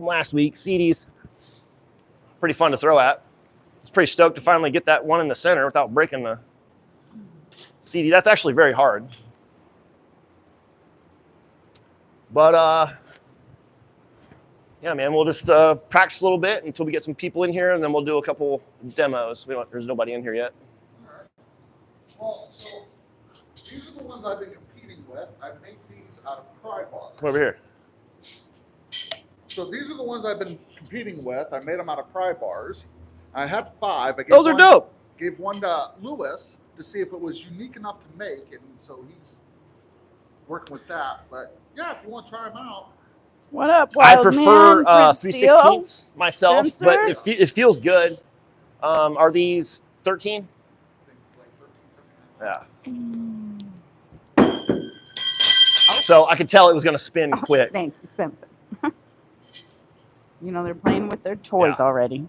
from last week. CD's pretty fun to throw at. I was pretty stoked to finally get that one in the center without breaking the CD. That's actually very hard. But yeah, man, we'll just practice a little bit until we get some people in here, and then we'll do a couple demos. There's nobody in here yet. All right. Well, so these are the ones I've been competing with. I made these out of pry bars. Come over here. So these are the ones I've been competing with. I made them out of pry bars. I had 5. I gave Those are dope. Gave one to Lewis to see if it was unique enough to make, and so he's working with that. But yeah, if you want to try them out. What up, I wild prefer man? 3/16 myself, Spencer? but it feels good. Are these 13? Yeah. So I could tell it was going to spin quick. Thank you, Spencer. You know, they're playing with their toys already.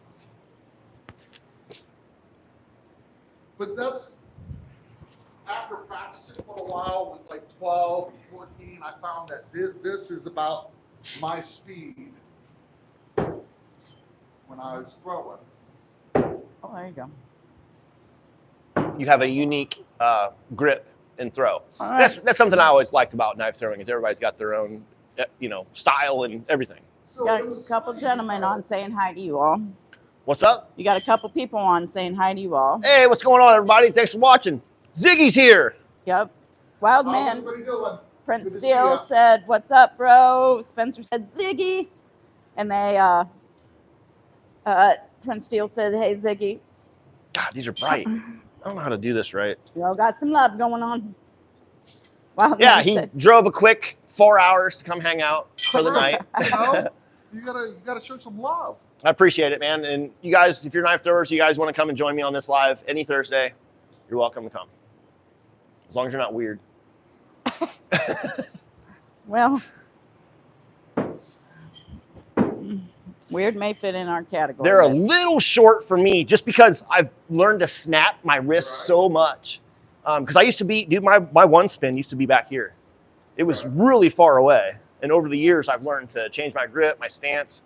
But that's after practicing for a while with like 12 and 14, I found that this is about my speed when I was throwing. Oh, there you go. You have a unique grip and throw. All right. That's something I always liked about knife throwing is everybody's got their own, style and everything. So Got it a was couple funny gentlemen because- on saying hi to you all. What's up? You got a couple people on saying hi to you all. Hey, what's going on, everybody? Thanks for watching. Ziggy's here. Yep. Wild How's man. everybody doing? Prince Good to see Steele ya. said, "What's up, bro?" Spencer said, "Ziggy," and they Prince Steele said, "Hey, Ziggy." God, these are bright. I don't know how to do this right. You all got some love going on. Wild Yeah, man he said, drove a quick 4 hours to come hang out for the night. You know, you gotta show some love. I appreciate it, man. And you guys, if you're knife throwers, you guys want to come and join me on this live any Thursday, you're welcome to come. As long as you're not weird. Well, weird may fit in our category. They're a but- little short for me just because I've learned to snap my wrists so much. Because I used to do my one spin used to be back here. It was really far away. And over the years, I've learned to change my grip, my stance,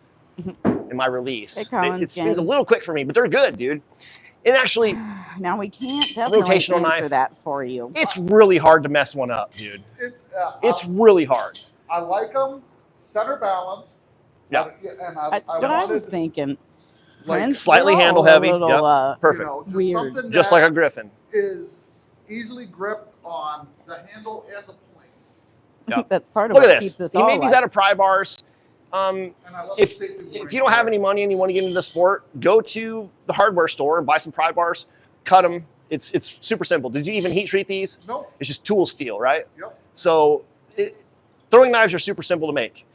and my release. Hey, Collins, It spins a gang. little quick for me, but they're good, dude. And actually, Now we can't definitely Rotational answer knife. that for you. it's really hard to mess one up, dude. It's really hard. I like them center balanced. Yeah. And That's what I was thinking. like, Prince, slightly you're all handle a heavy, little, yep. Perfect. just Weird. something Just that like a Griffin. is easily gripped on the handle and the point. Yeah. That's part of Look what at keeps this. us He all made these alive. out of pry bars. And I love If the safety you don't have any money and you want to get into the sport, go to the hardware store and buy some pry bars, cut them. It's super simple. Did you even heat treat these? Nope. It's just tool steel, right? Yep. So throwing knives are super simple to make.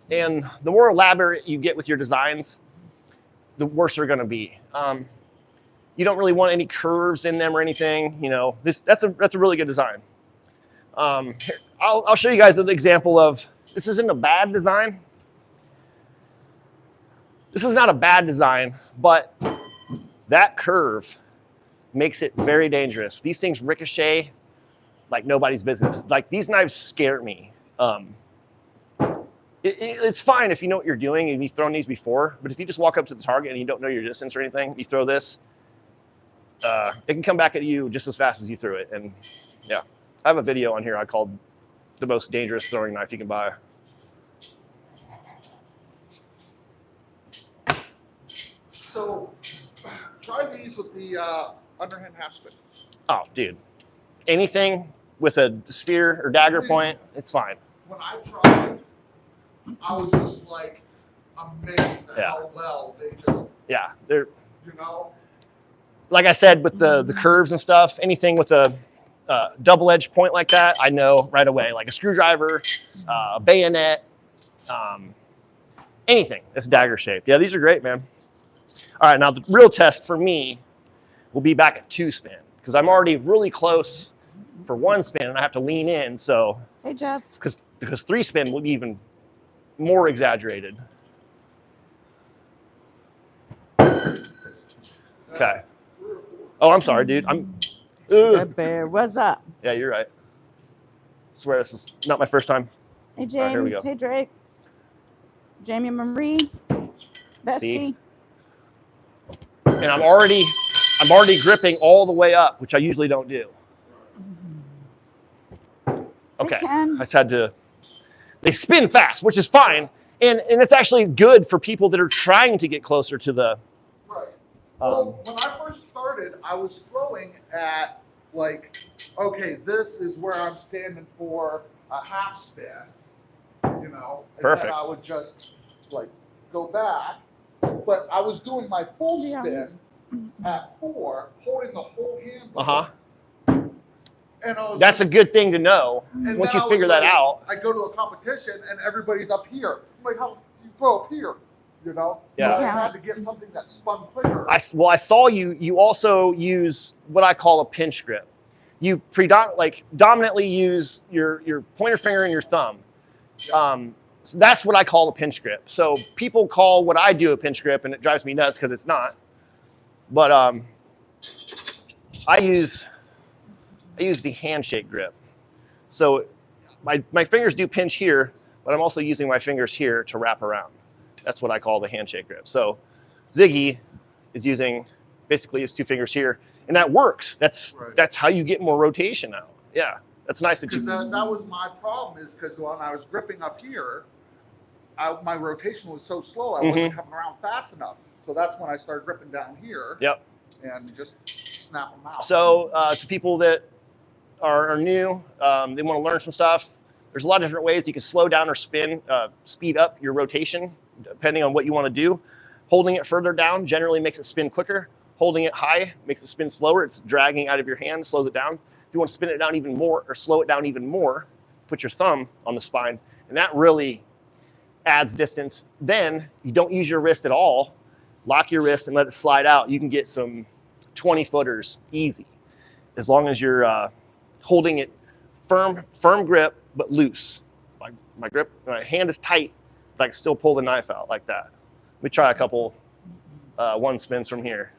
And the more elaborate you get with your designs, the worse they're going to be. You don't really want any curves in them or anything. That's a really good design. Here, I'll show you guys an example of, this isn't a bad design. This is not a bad design, but that curve makes it very dangerous. These things ricochet like nobody's business. Like, these knives scare me. It's fine if you know what you're doing and you've thrown these before, but if you just walk up to the target and you don't know your distance or anything, you throw this, it can come back at you just as fast as you threw it. And yeah, I have a video on here I called the most dangerous throwing knife you can buy. So try these with the underhand half spin. Oh, dude. Anything with a spear or dagger point, it's fine. When I tried, I was just like amazed at Yeah. how well they just, Yeah, they're, you know. like I said, with the curves and stuff, anything with a double-edged point like that, I know right away. Like a screwdriver, a bayonet, anything that's dagger shaped. Yeah, these are great, man. All right, now the real test for me will be back at 2-spin because I'm already really close for 1-spin and I have to lean in. So Hey, Jeff. because 3-spin will be even more exaggerated. Okay. Oh, I'm sorry, dude. Good bear. What's up? Yeah, you're right. I swear this is not my first time. Hey, All right, here we James. go. Hey, Drake. Jamie Marie, bestie. See? And I'm already gripping all the way up, which I usually don't do. Okay, I just had to, they spin fast, which is fine. And it's actually good for people that are trying to get closer to the. Right. Well, when I first started, I was throwing at like, okay, this is where I'm standing for a half spin, you know, and Perfect. then I would just like go back. But I was doing my full spin at 4, holding the whole handle. And I was That's a good thing to know. and Once then you I figure was that like, out. I go to a competition and everybody's up here. I'm like, how do you throw up here? You know? Yeah. So I had to get something that spun quicker. I saw you also use what I call a pinch grip. You dominantly use your pointer finger and your thumb. So that's what I call a pinch grip. So people call what I do a pinch grip, and it drives me nuts because it's not. But I use the handshake grip. So my fingers do pinch here, but I'm also using my fingers here to wrap around. That's what I call the handshake grip. So Ziggy is using basically his 2 fingers here, and that works. That's how you get more rotation out. Yeah, that's nice that you. Because that was my problem, is because when I was gripping up here, my rotation was so slow, I wasn't coming around fast enough. So that's when I started gripping down here. Yep. And just snap them out. So to people that are new, they want to learn some stuff. There's a lot of different ways you can slow down or speed up your rotation, depending on what you want to do. Holding it further down generally makes it spin quicker. Holding it high makes it spin slower. It's dragging out of your hand, slows it down. If you want to spin it down even more or slow it down even more, put your thumb on the spine, and that really adds distance. Then you don't use your wrist at all. Lock your wrist and let it slide out. You can get some 20 footers easy, as long as you're holding it firm grip, but loose. My hand is tight, but I can still pull the knife out like that. Let me try a couple one spins from here.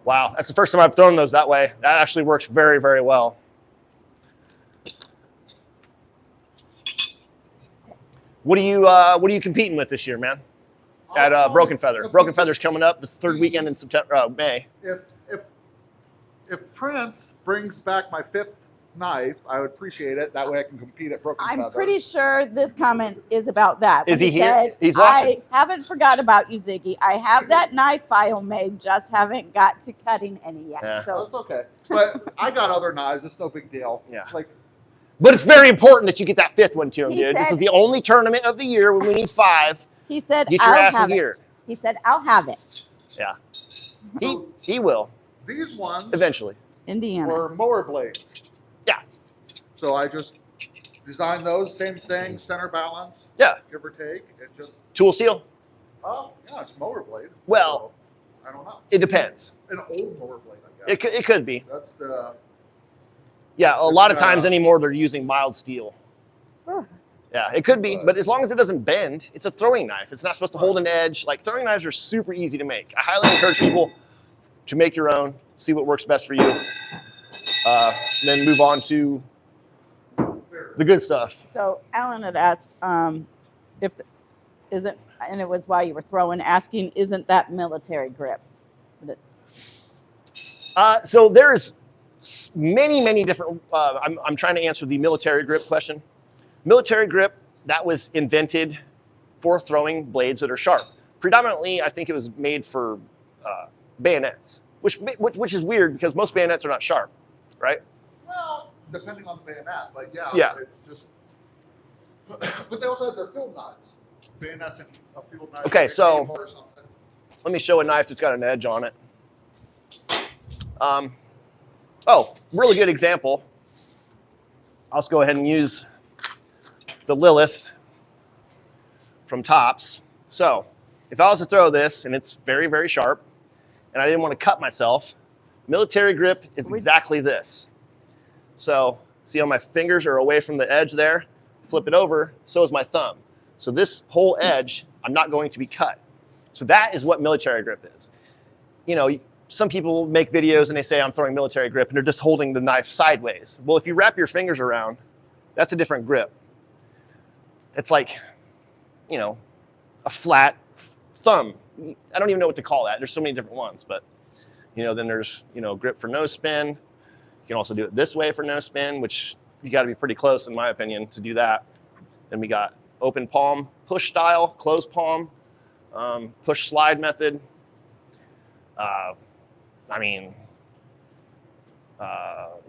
Wow, that's the first time I've thrown those that way. That actually works very, very well. What are you competing with this year, man? At Broken Feather. Broken Feather's coming up this 3rd weekend in September, May. If Prince brings back my 5th knife, I would appreciate it. That way I can compete at Broken Feather. I'm pretty sure this comment is about that. Is he here? Said, He's watching. I haven't forgot about you, Ziggy. I have that knife file made, just haven't got to cutting any yet. Yeah. So That's okay. But I got other knives. It's no big deal. Yeah. Like, But it's very important that you get that 5th one to him, He dude. This said- is the only tournament of the year when we need 5. he said, Get your I'll ass have in it. gear. He said, I'll have it. Yeah. He will these ones eventually. Indiana. were mower blades. Yeah. So I just designed those, same thing, center balance, Yeah. give or take, and just, Tool steel? oh, yeah, it's mower blade. Well, So, I don't know. it depends. An old mower blade, I guess. It could be. That's the, Yeah, a lot of times anymore they're using mild steel. Oh. Yeah, it could be, but as long as it doesn't bend, it's a throwing knife. It's not supposed to hold an edge. Like, throwing knives are super easy to make. I highly encourage people to make your own, see what works best for you, then move on to the good stuff. So Alan had asked isn't, and it was while you were throwing, asking, isn't that military grip? But it's So there's many different, I'm trying to answer the military grip question. Military grip, that was invented for throwing blades that are sharp. Predominantly, I think it was made for bayonets, which is weird because most bayonets are not sharp, right? well, depending on the bayonet, but yeah, Yeah. it's just, but they also have their field knives. Bayonets and a field knife. Okay, like a so- claymore or something. Let me show a knife that's got an edge on it. Oh, really good example. I'll just go ahead and use the Lilith from Tops. So if I was to throw this and it's very, very sharp and I didn't want to cut myself, military grip is exactly this. So see how my fingers are away from the edge there? Flip it over, so is my thumb. So this whole edge, I'm not going to be cut. So that is what military grip is. You know, some people make videos and they say I'm throwing military grip and they're just holding the knife sideways. Well, if you wrap your fingers around, that's a different grip. It's like, you know, a flat thumb. I don't even know what to call that. There's so many different ones, but you know, then there's, you know, grip for no spin. You can also do it this way for no spin, which you got to be pretty close, in my opinion, to do that. Then we got open palm, push style, closed palm, push slide method. I mean,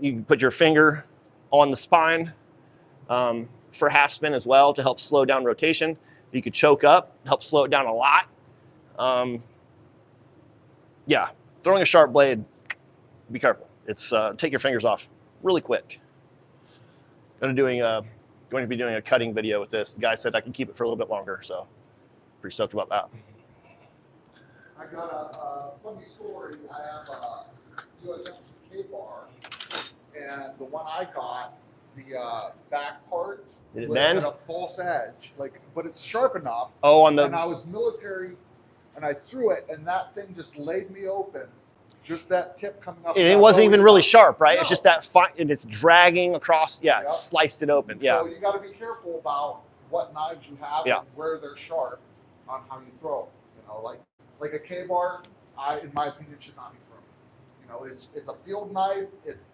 you can put your finger on the spine for half spin as well to help slow down rotation. You could choke up, help slow it down a lot. Yeah, throwing a sharp blade, be careful. It's take your fingers off really quick. Going to be doing a cutting video with this. The guy said I can keep it for a little bit longer, so pretty stoked about that. I got a funny story. I have a USMC K-bar, and the one I got, the back part had a false edge, but it's sharp enough. Oh, on the. And I was military, and I threw it, and that thing just laid me open. Just that tip coming up. And it wasn't even really sharp, right? No. It's just that fine, and it's dragging across. Yeah, it sliced it open. Yeah. So you got to be careful about what knives you have and where they're sharp on how you throw. You know, like a K-bar, in my opinion, should not be thrown. You know, it's a field knife. It's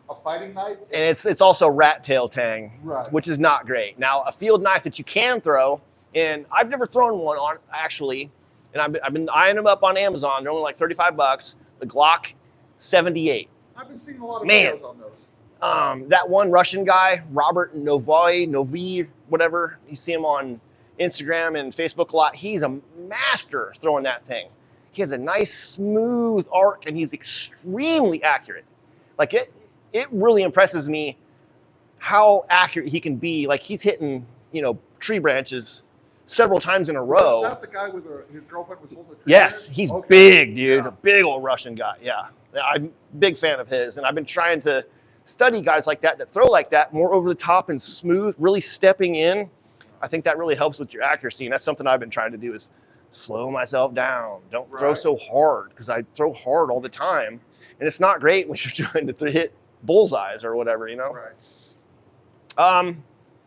a fighting knife. And it's also rat tail tang, right, which is not great. Now, a field knife that you can throw, and I've never thrown one on actually, and I've been eyeing them up on Amazon. They're only like $35. The Glock 78. I've been seeing a lot of videos on those. That one Russian guy, Robert Novi, whatever. You see him on Instagram and Facebook a lot. He's a master throwing that thing. He has a nice smooth arc and he's extremely accurate. Like it really impresses me how accurate he can be. Like he's hitting, you know, tree branches several times in a row. Is that the guy with his girlfriend was holding a tree? Yes, he's big, dude. A big old Russian guy. Yeah, I'm a big fan of his, and I've been trying to study guys like that throw like that, more over the top and smooth, really stepping in. I think that really helps with your accuracy, and that's something I've been trying to do is slow myself down. Don't throw so hard, because I throw hard all the time, and it's not great when you're trying to hit bullseyes or whatever, you know? Right.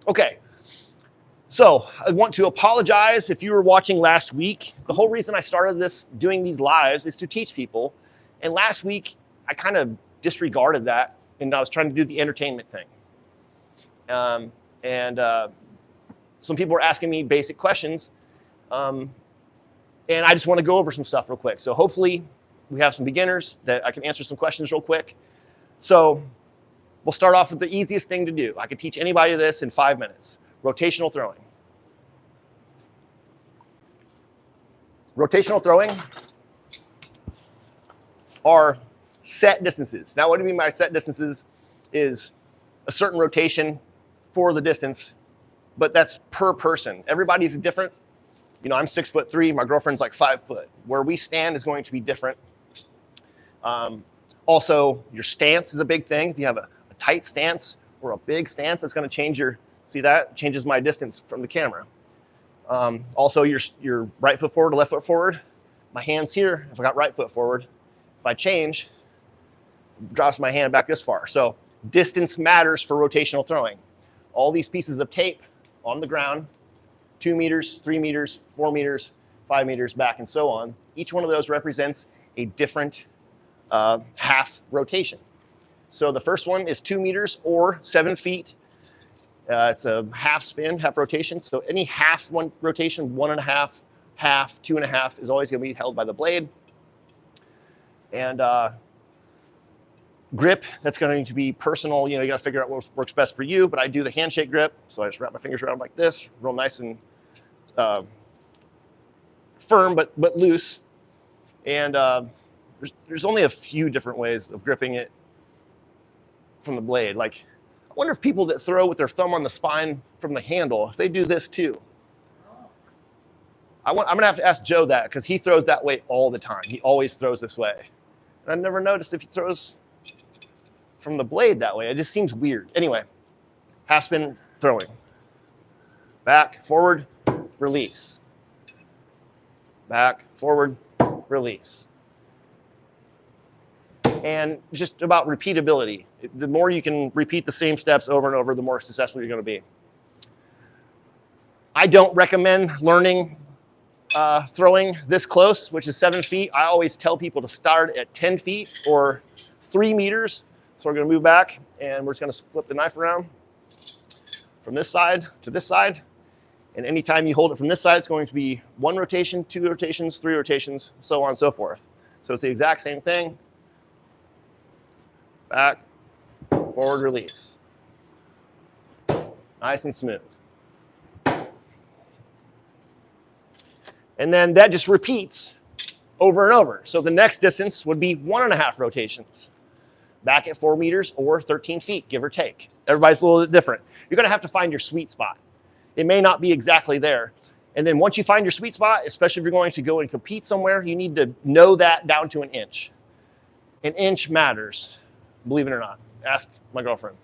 Okay. So I want to apologize if you were watching last week. The whole reason I started doing these lives is to teach people. And last week, I kind of disregarded that, and I was trying to do the entertainment thing. Some people were asking me basic questions, and I just want to go over some stuff real quick. So hopefully we have some beginners that I can answer some questions real quick. So we'll start off with the easiest thing to do. I could teach anybody this in 5 minutes. Rotational throwing. Rotational throwing are set distances. Now, what do I mean by set distances is a certain rotation for the distance, but that's per person. Everybody's different. You know, I'm 6'3", my girlfriend's like 5 foot. Where we stand is going to be different. Also, your stance is a big thing. If you have a tight stance or a big stance, that's going to change your. See that? Changes my distance from the camera. Also, your right foot forward to left foot forward. My hand's here. If I got right foot forward, if I change, it drops my hand back this far. So distance matters for rotational throwing. All these pieces of tape on the ground, 2 meters, 3 meters, 4 meters, 5 meters back, and so on. Each one of those represents a different half rotation. So the first one is 2 meters or 7 feet. It's a half spin, half rotation. So any half one rotation, 1.5, half, 2.5 is always going to be held by the blade. And grip, that's going to be personal. You know, you got to figure out what works best for you. But I do the handshake grip, so I just wrap my fingers around like this, real nice and firm but loose. And there's only a few different ways of gripping it from the blade. Like, I wonder if people that throw with their thumb on the spine from the handle, if they do this too. I'm gonna have to ask Joe that, because he throws that way all the time. He always throws this way. And I've never noticed if he throws from the blade that way. It just seems weird. Anyway, half spin throwing. Back, forward, release. Back, forward, release. and just about repeatability. The more you can repeat the same steps over and over, the more successful you're going to be. I don't recommend learning throwing this close, which is 7 feet. I always tell people to start at 10 feet or 3 meters. So we're going to move back, and we're just going to flip the knife around from this side to this side. And anytime you hold it from this side, it's going to be 1 rotation, 2 rotations, 3 rotations, so on and so forth. So it's the exact same thing. Back, forward release. Nice and smooth. And then that just repeats over and over. So the next distance would be 1.5 rotations. Back at 4 meters or 13 feet, give or take. Everybody's a little bit different. You're going to have to find your sweet spot. It may not be exactly there. And then once you find your sweet spot, especially if you're going to go and compete somewhere, you need to know that down to an inch. An inch matters, believe it or not. Ask my girlfriend.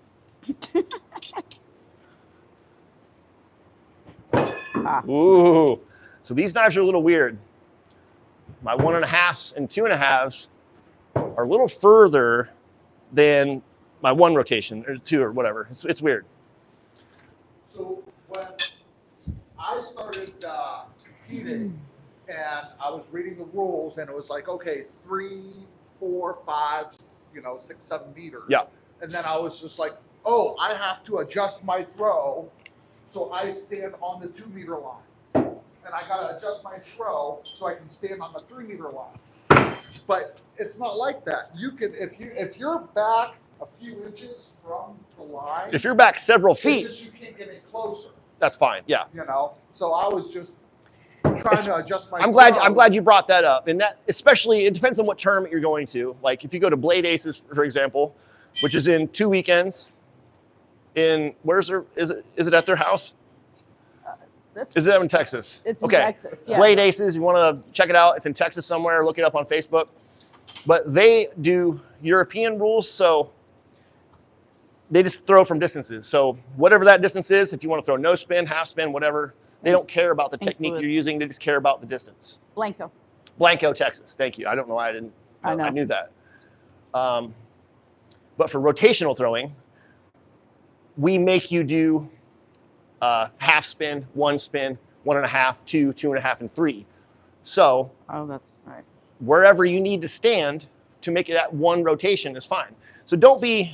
Ooh. So these knives are a little weird. My 1.5s and 2.5s are a little further than my 1 rotation or 2 or whatever. It's weird. So when I started competing and I was reading the rules and it was like, okay, 3, 4, 5, 6, 7 meters. Yeah. And then I was just like, oh, I have to adjust my throw. So I stand on the 2 meter line. And I gotta adjust my throw so I can stand on the 3 meter line. But it's not like that. You can, if you're back a few inches from the line. If you're back several feet, it's just you can't get any closer. That's fine. Yeah. So I was just trying to adjust my. I'm glad you brought that up, and that especially it depends on what tournament you're going to. Like if you go to Blade Aces, for example, which is in 2 weekends. In is it at their house? Is it in Texas? It's in Texas, yeah. Blade Aces, you want to check it out. It's in Texas somewhere. Look it up on Facebook. But they do European rules, so they just throw from distances. So whatever that distance is, if you want to throw no spin, half spin, whatever, they don't care about the technique you're using. They just care about the distance. Blanco, Texas. Thank you. I don't know why I knew that. But for rotational throwing, we make you do half spin, 1 spin, 1.5, 2, 2.5, and 3. So that's right. Wherever you need to stand to make that 1 rotation is fine. So don't be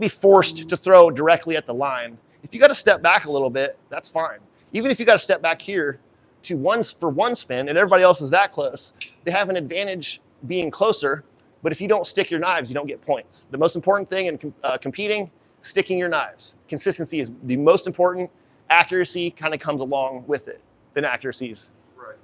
forced to throw directly at the line. If you got to step back a little bit, that's fine. Even if you got to step back here to for 1 spin and everybody else is that close, they have an advantage being closer. But if you don't stick your knives, you don't get points. The most important thing in competing, sticking your knives. Consistency is the most important. Accuracy kind of comes along with it. Then accuracy is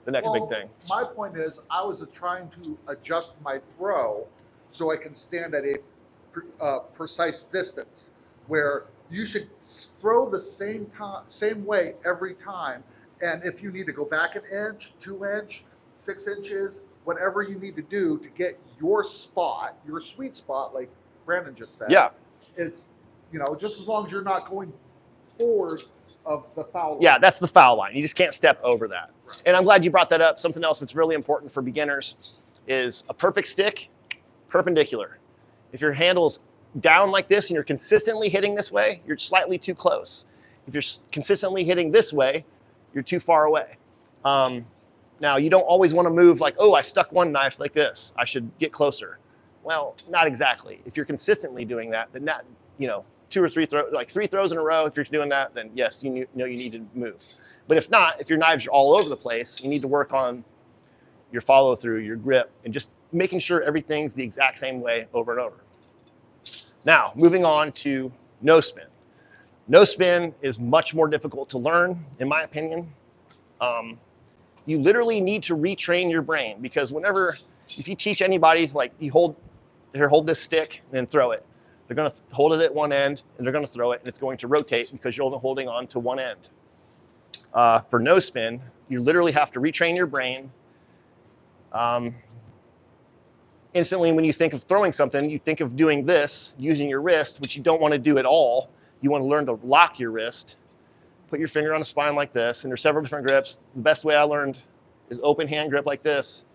the next big thing. My point is, I was trying to adjust my throw so I can stand at a precise distance, where you should throw the same way every time. And if you need to go back an inch, 2 inch, 6 inches, whatever you need to do to get your spot, your sweet spot, like Brandon just said. Yeah. It's, just as long as you're not going forward of the foul line. Yeah, that's the foul line. You just can't step over that. Right. And I'm glad you brought that up. Something else that's really important for beginners is a perfect stick, perpendicular. If your handle's down like this and you're consistently hitting this way, you're slightly too close. If you're consistently hitting this way, you're too far away. Now, you don't always want to move like, oh, I stuck one knife like this. I should get closer. Well, not exactly. If you're consistently doing that, then that, 2 or 3 throws, like 3 throws in a row, if you're doing that, then yes, you need to move. But if not, if your knives are all over the place, you need to work on your follow through, your grip, and just making sure everything's the exact same way over and over. Now, moving on to no spin. No spin is much more difficult to learn, in my opinion. You literally need to retrain your brain, because if you teach anybody, like hold this stick and then throw it, they're going to hold it at one end and they're going to throw it and it's going to rotate because you're only holding on to one end. For no spin, you literally have to retrain your brain. Instantly, when you think of throwing something, you think of doing this, using your wrist, which you don't want to do at all. You want to learn to lock your wrist. Put your finger on the spine like this, and there's several different grips. The best way I learned is open hand grip like this.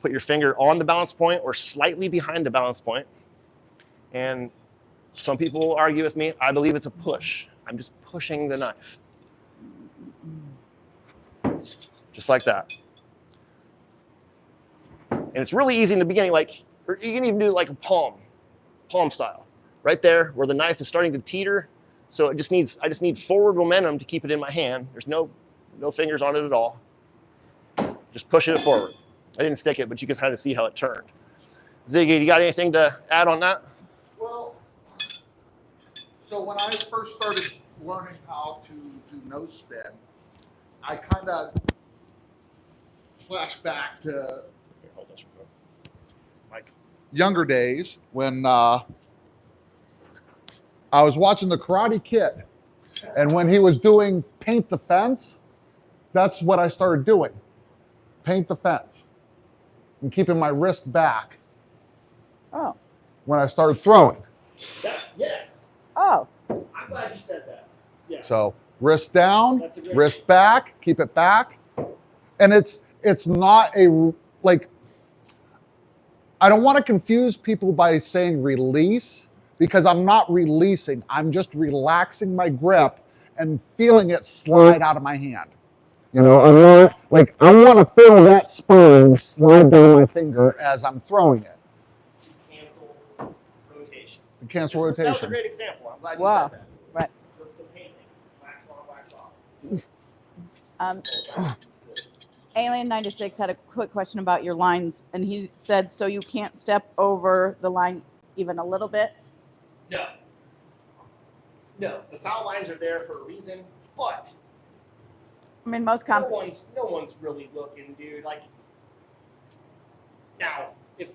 put your finger on the balance point or slightly behind the balance point. And some people will argue with me. I believe it's a push. I'm just pushing the knife. Just like that. And it's really easy in the beginning, like, or you can even do like a palm style. Right there where the knife is starting to teeter. So I just need forward momentum to keep it in my hand. There's no fingers on it at all. Just pushing it forward. I didn't stick it, but you can kind of see how it turned. Ziggy, you got anything to add on that? Well, so when I first started learning how to do nose spin, I kind of flashed back to Mike. Younger days when I was watching the Karate Kid, and when he was doing paint the fence, that's what I started doing. Paint the fence and keeping my wrist back. Oh. When I started throwing. Yes. Oh. I'm glad you said that. Yeah. So wrist down, wrist idea. back, keep it back. And it's not a, like, I don't want to confuse people by saying release, because I'm not releasing. I'm just relaxing my grip and feeling it slide out of my hand. You know, I'm not, like, I want to feel that spine slide down my finger as I'm throwing it. Cancel rotation. The cancel That was a rotation. great example. I'm glad you Wow. said that. Right. The painting. Wax on, wax off. Alien 96 had a quick question about your lines, and he said, so you can't step over the line even a little bit? No. No. The foul lines are there for a reason, but I mean, most no one's really looking, dude. Like, now, if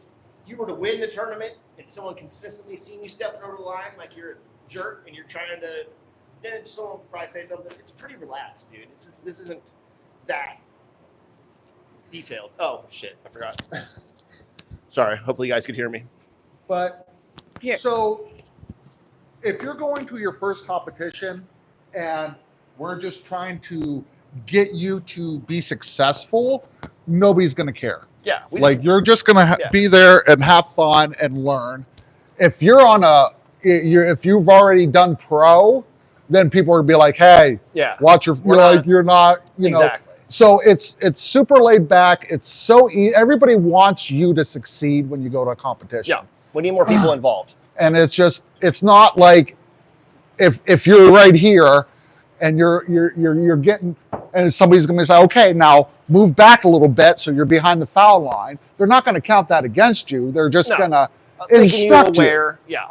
you were to win the tournament and someone consistently seeing you stepping over the line like you're a jerk and you're trying to, then someone will probably say something. It's pretty relaxed, dude. It's just, this isn't that detailed. Oh shit, I forgot. Sorry. Hopefully you guys could hear me. But Here. So if you're going to your first competition and we're just trying to get you to be successful, nobody's going to care. Yeah. You're just going to be there and have fun and learn. If you're on if you've already done pro, then people are going to be like, hey, watch your, you're not, you know. So it's super laid back. It's so easy. Everybody wants you to succeed when you go to a competition. Yeah. We need more people involved. And it's not like if you're right here and you're getting, and somebody's going to say, okay, now move back a little bit so you're behind the foul line. They're not going to count that against you. They're just going to instruct you. Yeah.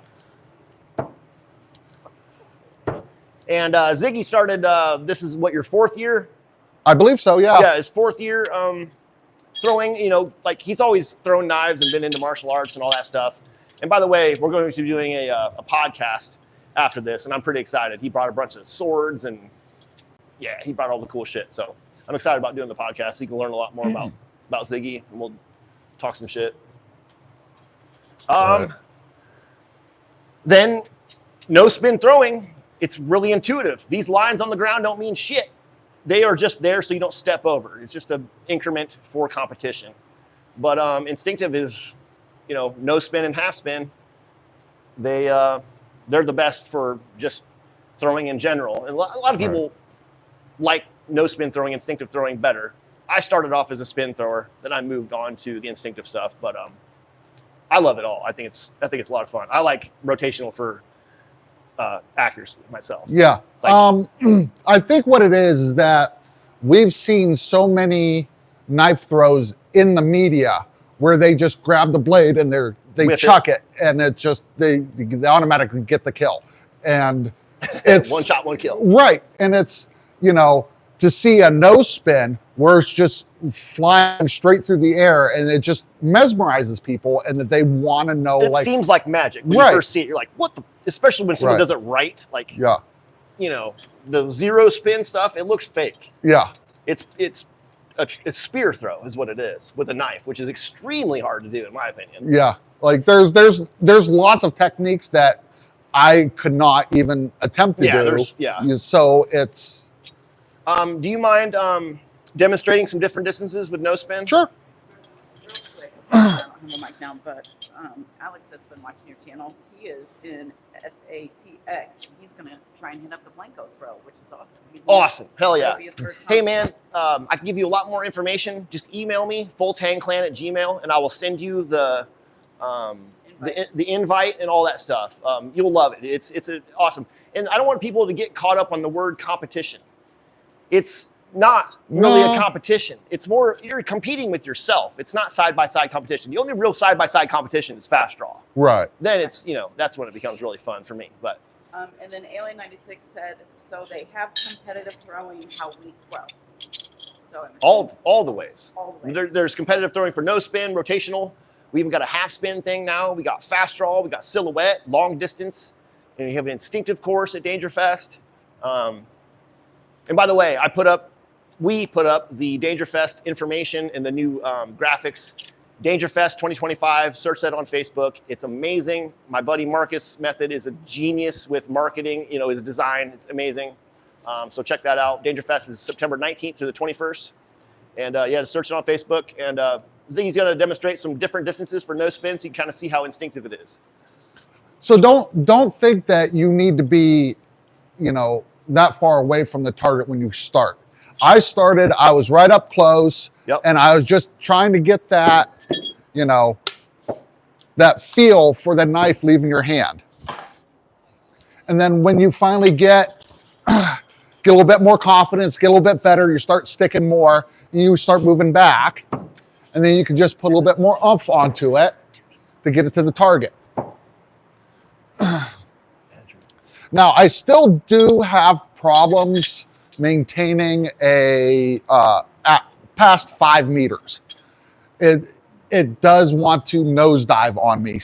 And Ziggy started, this is what, your fourth year? I believe so, yeah. Yeah, his fourth year throwing, you know, like he's always thrown knives and been into martial arts and all that stuff. And by the way, we're going to be doing a podcast after this, and I'm pretty excited. He brought a bunch of swords, and yeah, he brought all the cool shit. So I'm excited about doing the podcast so you can learn a lot more about Ziggy, and we'll talk some shit. Then no spin throwing, it's really intuitive. These lines on the ground don't mean shit. They are just there so you don't step over. It's just an increment for competition. But Instinctive is, you know, no spin and half spin. They're the best for just throwing in general. And a lot of people like no spin throwing, instinctive throwing better. I started off as a spin thrower, then I moved on to the instinctive stuff. But I love it all. I think it's a lot of fun. I like rotational for accuracy myself. Yeah. I think what it is that we've seen so many knife throws in the media where they just grab the blade and they chuck it, and it just they automatically get the kill. And it's one shot, one kill. Right. And it's, you know, to see a no spin where it's just flying straight through the air, and it just mesmerizes people, and that they want to know. It seems like magic. When you first see it, you're like, what the? Especially when someone does it right. Like, you know, the zero spin stuff, it looks fake. Yeah. It's spear throw is what it is with a knife, which is extremely hard to do in my opinion. Yeah. Like there's lots of techniques that I could not even attempt to do. So it's. Do you mind demonstrating some different distances with no spin? Sure. I don't have a mic now, but Alec that's been watching your channel, he is in SATX. He's going to try and hit up the Blanco throw, which is awesome. Awesome. Hell yeah. Hey, Time. man, I can give you a lot more information. Just email me, fulltangclan@gmail, and I will send you the invite and all that stuff. You'll love it. It's awesome. And I don't want people to get caught up on the word competition. It's not really a competition. It's more, you're competing with yourself. It's not side-by-side competition. The only real side-by-side competition is fast draw. Right. Then it's, that's when it becomes really fun for me. But and then Alien 96 said, so they have competitive throwing how we throw. So all the ways. All the ways. There's competitive throwing for no spin, rotational. We even got a half spin thing now. We got fast draw. We got silhouette, long distance. And you have an instinctive course at Dangerfest. And by the way, we put up the Dangerfest information and the new graphics. Dangerfest 2025, search that on Facebook. It's amazing. My buddy Marcus Method is a genius with marketing, his design, it's amazing. So check that out. Dangerfest is September 19th through the 21st. And just search it on Facebook. And Ziggy's gonna demonstrate some different distances for no spin so you can kind of see how instinctive it is. So don't think that you need to be, that far away from the target when you start. I was right up close, and I was just trying to get that, that feel for the knife leaving your hand. And then when you finally get a little bit more confidence, get a little bit better, you start sticking more, you start moving back, and then you can just put a little bit more oomph onto it to get it to the target. Now, I still do have problems maintaining at past 5 meters. It does want to nosedive on me.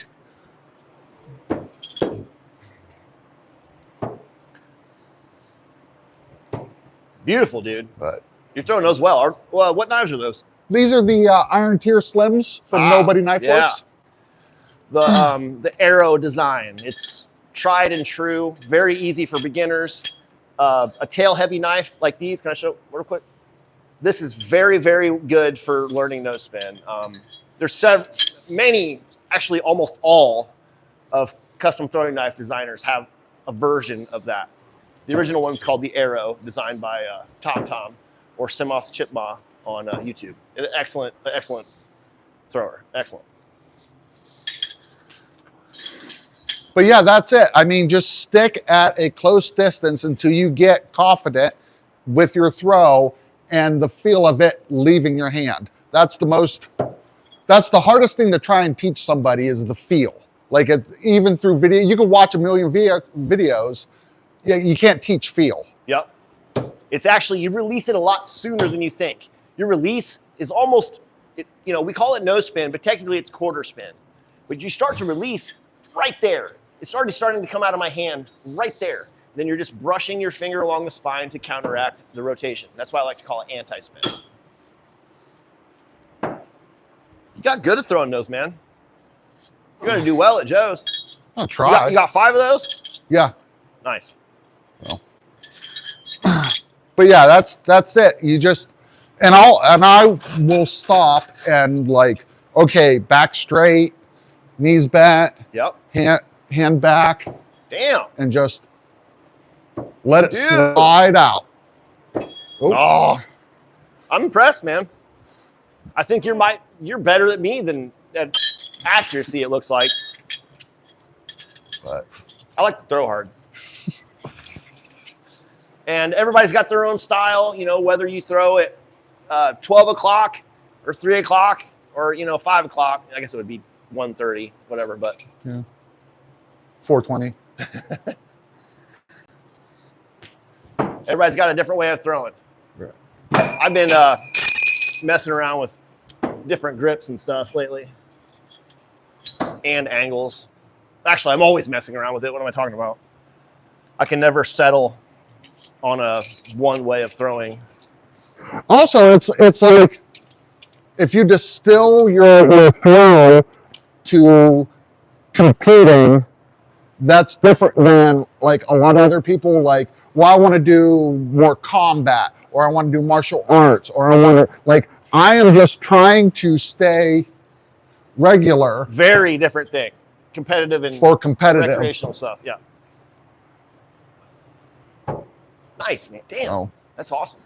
Beautiful, dude. But you're throwing those well. What knives are those? These are the Iron Tier Slims from Nobody Knife Works. The arrow design. It's tried and true, very easy for beginners. A tail heavy knife like these, can I show real quick? This is very, very good for learning no spin. There's many, actually almost all of custom throwing knife designers have a version of that. The original one's called the Arrow, designed by Tom or Simoth Chipma on YouTube. An excellent thrower, excellent. But yeah, that's it. I mean, just stick at a close distance until you get confident with your throw and the feel of it leaving your hand. That's the hardest thing to try and teach somebody is the feel. Like even through video, you can watch a million videos. Yeah, you can't teach feel. Yep. It's actually, you release it a lot sooner than you think. Your release is almost, we call it no spin, but technically it's quarter spin. But you start to release right there. It's already starting to come out of my hand right there. Then you're just brushing your finger along the spine to counteract the rotation. That's why I like to call it anti-spin. You got good at throwing those, man. You're going to do well at Joe's. I'll try. You got 5 of those? Yeah. Nice. Well. But yeah, that's it. You just, and I will stop and okay, back straight, knees bent. Yep. Hand back. Damn. And just let it slide out. Oh, I'm impressed, man. I think you're better at me than at accuracy, it looks like. But I like to throw hard. And everybody's got their own style, whether you throw at 12 o'clock or 3 o'clock or, 5 o'clock. I guess it would be 1:30, whatever, but. Yeah. 420. Everybody's got a different way of throwing. Right. I've been messing around with different grips and stuff lately. And angles. Actually, I'm always messing around with it. What am I talking about? I can never settle on one way of throwing. Also, it's like if you distill your throw to competing, that's different than a lot of other people I want to do more combat, or I want to do martial arts, or I want to I am just trying to stay regular Very different thing. Competitive and for competitive. recreational stuff. Yeah. Nice, man. Damn. Oh. That's awesome.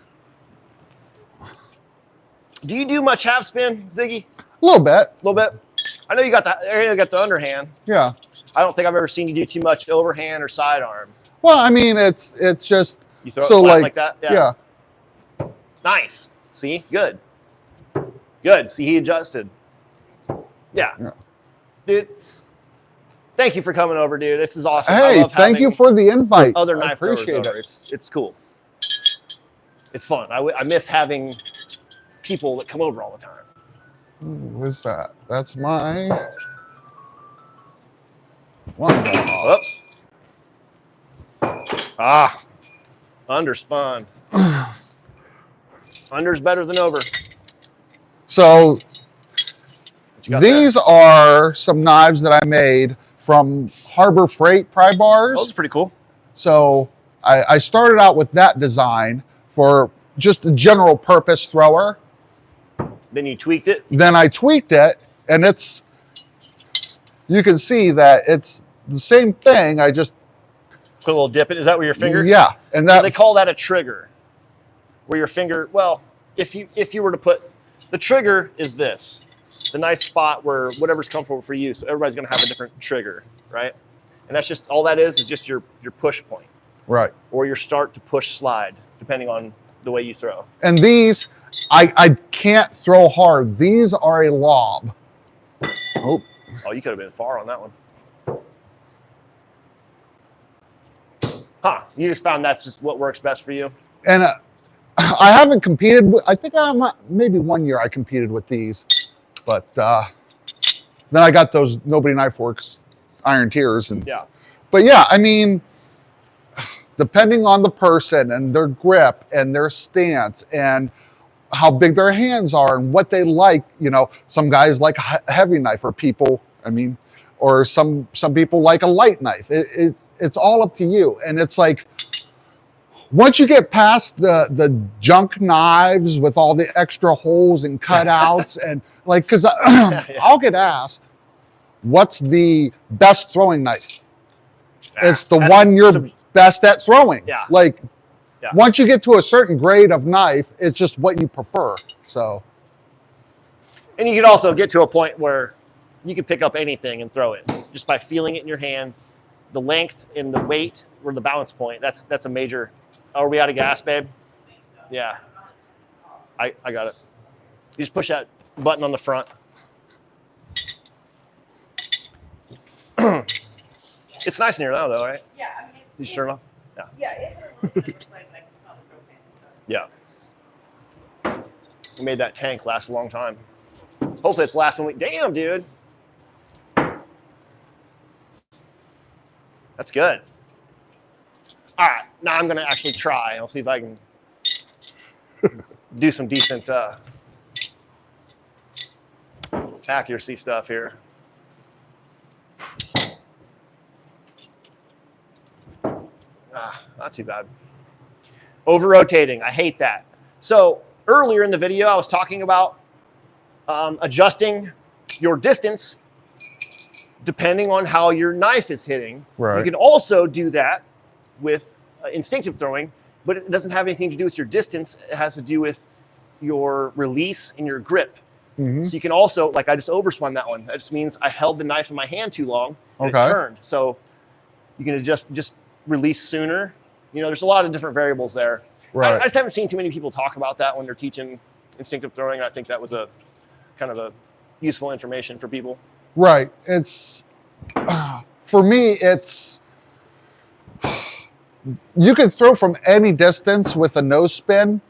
Do you do much half spin, Ziggy? A little bit. A little bit. I know you got the underhand. Yeah. I don't think I've ever seen you do too much overhand or sidearm. Well, I mean, it's just You throw so it flat like that. Yeah. Nice. See, good. Good. See, he adjusted. Yeah. Dude. Thank you for coming over, dude. This is awesome. Hey, thank you for the invite. Other I knife throwers appreciate over. it. It's cool. It's fun. I miss having people that come over all the time. What's that? That's my one. Oops. Ah, underspun. Under's better than over. So What you got these are some knives that I made from Harbor Freight pry there? bars. Those are pretty cool. So I started out with that design for just a general purpose thrower. Then you tweaked it. Then I tweaked it, and you can see that it's the same thing. I just Put a little dip in. Is that where your finger? Yeah, and So that they call that a trigger. Where your finger, well, if you were to put, the trigger is this. The nice spot where whatever's comfortable for you. So everybody's going to have a different trigger, right? And that's just, all that is just your push point. right. Or your start to push slide, depending on the way you throw. And these, I can't throw hard. These are a lob. Oh, Oh, you could have been far on that one. Huh, you just found that's just what works best for you? and I haven't competed with, I think maybe 1 year I competed with these, but then I got those Nobody Knife Works Iron Tears. Yeah. But yeah, I mean, depending on the person and their grip and their stance and how big their hands are and what they like, some guys like a heavy knife, or people, or some people like a light knife. It's all up to you. And it's like, once you get past the junk knives with all the extra holes and cutouts and because I'll get asked, what's the best throwing knife? It's the one you're best at throwing. Yeah. Once you get to a certain grade of knife, it's just what you prefer. So. And you can also get to a point where you can pick up anything and throw it just by feeling it in your hand. The length and the weight or the balance point, that's a major. Oh, are we out of gas, babe? Yeah. I got it. You just push that button on the front. It's nice in here now, though, right? Yeah, I mean, You sure enough? Yeah. Yeah, it looks like I can smell the propane. So. Yeah. We made that tank last a long time. Hopefully it's lasting week. Damn, dude. That's good. All right, now I'm gonna actually try. I'll see if I can do some decent accuracy stuff here. Not too bad. Over rotating, I hate that. So earlier in the video, I was talking about adjusting your distance depending on how your knife is hitting. Right. You can also do that with instinctive throwing, but it doesn't have anything to do with your distance. It has to do with your release and your grip. Mm-hmm. So you can also, like I just overspun that one. That just means I held the knife in my hand too long and Okay. it turned. So you can just release sooner. There's a lot of different variables there. Right. I just haven't seen too many people talk about that when they're teaching instinctive throwing. I think that was a kind of a useful information for people. Right. It's for me, it's you can throw from any distance with a no spin,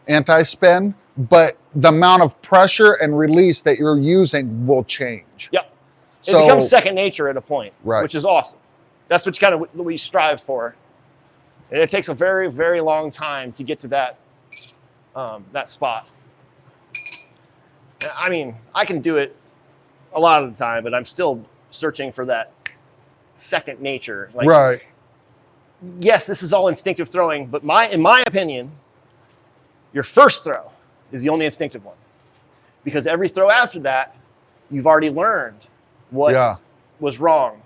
anti-spin, but the amount of pressure and release that you're using will change. Yep. So, it becomes second nature at a point, right. which is awesome. That's what we strive for. And it takes a very, very long time to get to that spot. I mean, I can do it a lot of the time, but I'm still searching for that second nature. Like, right. Yes, this is all instinctive throwing, but in my opinion, your first throw is the only instinctive one. Because every throw after that you've already learned what was wrong,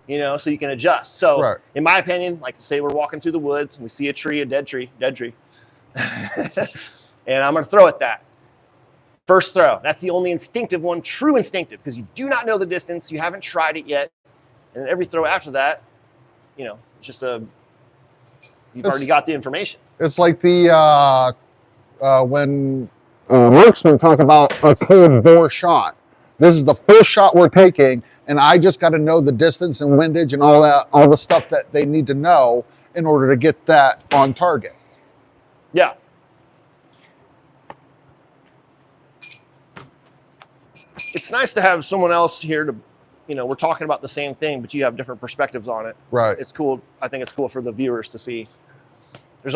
you know, so you can adjust. So in my opinion, like to say we're walking through the woods and we see a tree, a dead tree, and I'm going to throw at that. First throw. That's the only instinctive one, true instinctive, because you do not know the distance. You haven't tried it yet. And every throw after that, you know, it's just you've already got the information. It's like the, when marksmen talk about a cold bore shot. This is the first shot we're taking, and I just got to know the distance and windage and all the stuff that they need to know in order to get that on target. Yeah. It's nice to have someone else here to, you know, we're talking about the same thing, but you have different perspectives on it. Right. It's cool. I think it's cool for the viewers to see. There's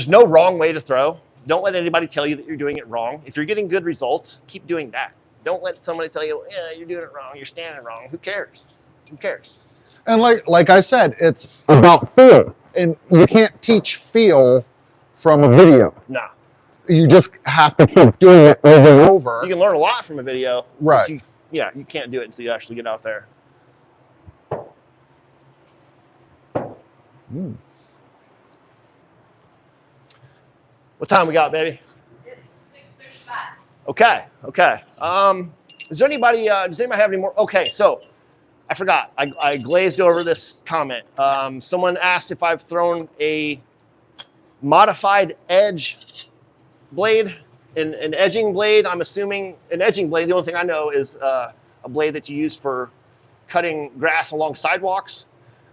no wrong way to throw. Don't let anybody tell you that you're doing it wrong. If you're getting good results, keep doing that. Don't let somebody tell you, yeah, you're doing it wrong, you're standing wrong. Who cares? Who cares? And like I said, it's about feel. And you can't teach feel from a video. No. You just have to keep doing it over and over. You can learn a lot from a video. Right. But you can't do it until you actually get out there. Mm. What time we got, baby? It's 6:35. Okay. Does anybody have any more? Okay, so I forgot. I glazed over this comment. Someone asked if I've thrown a modified edge blade, an edging blade. I'm assuming an edging blade. The only thing I know is a blade that you use for cutting grass along sidewalks.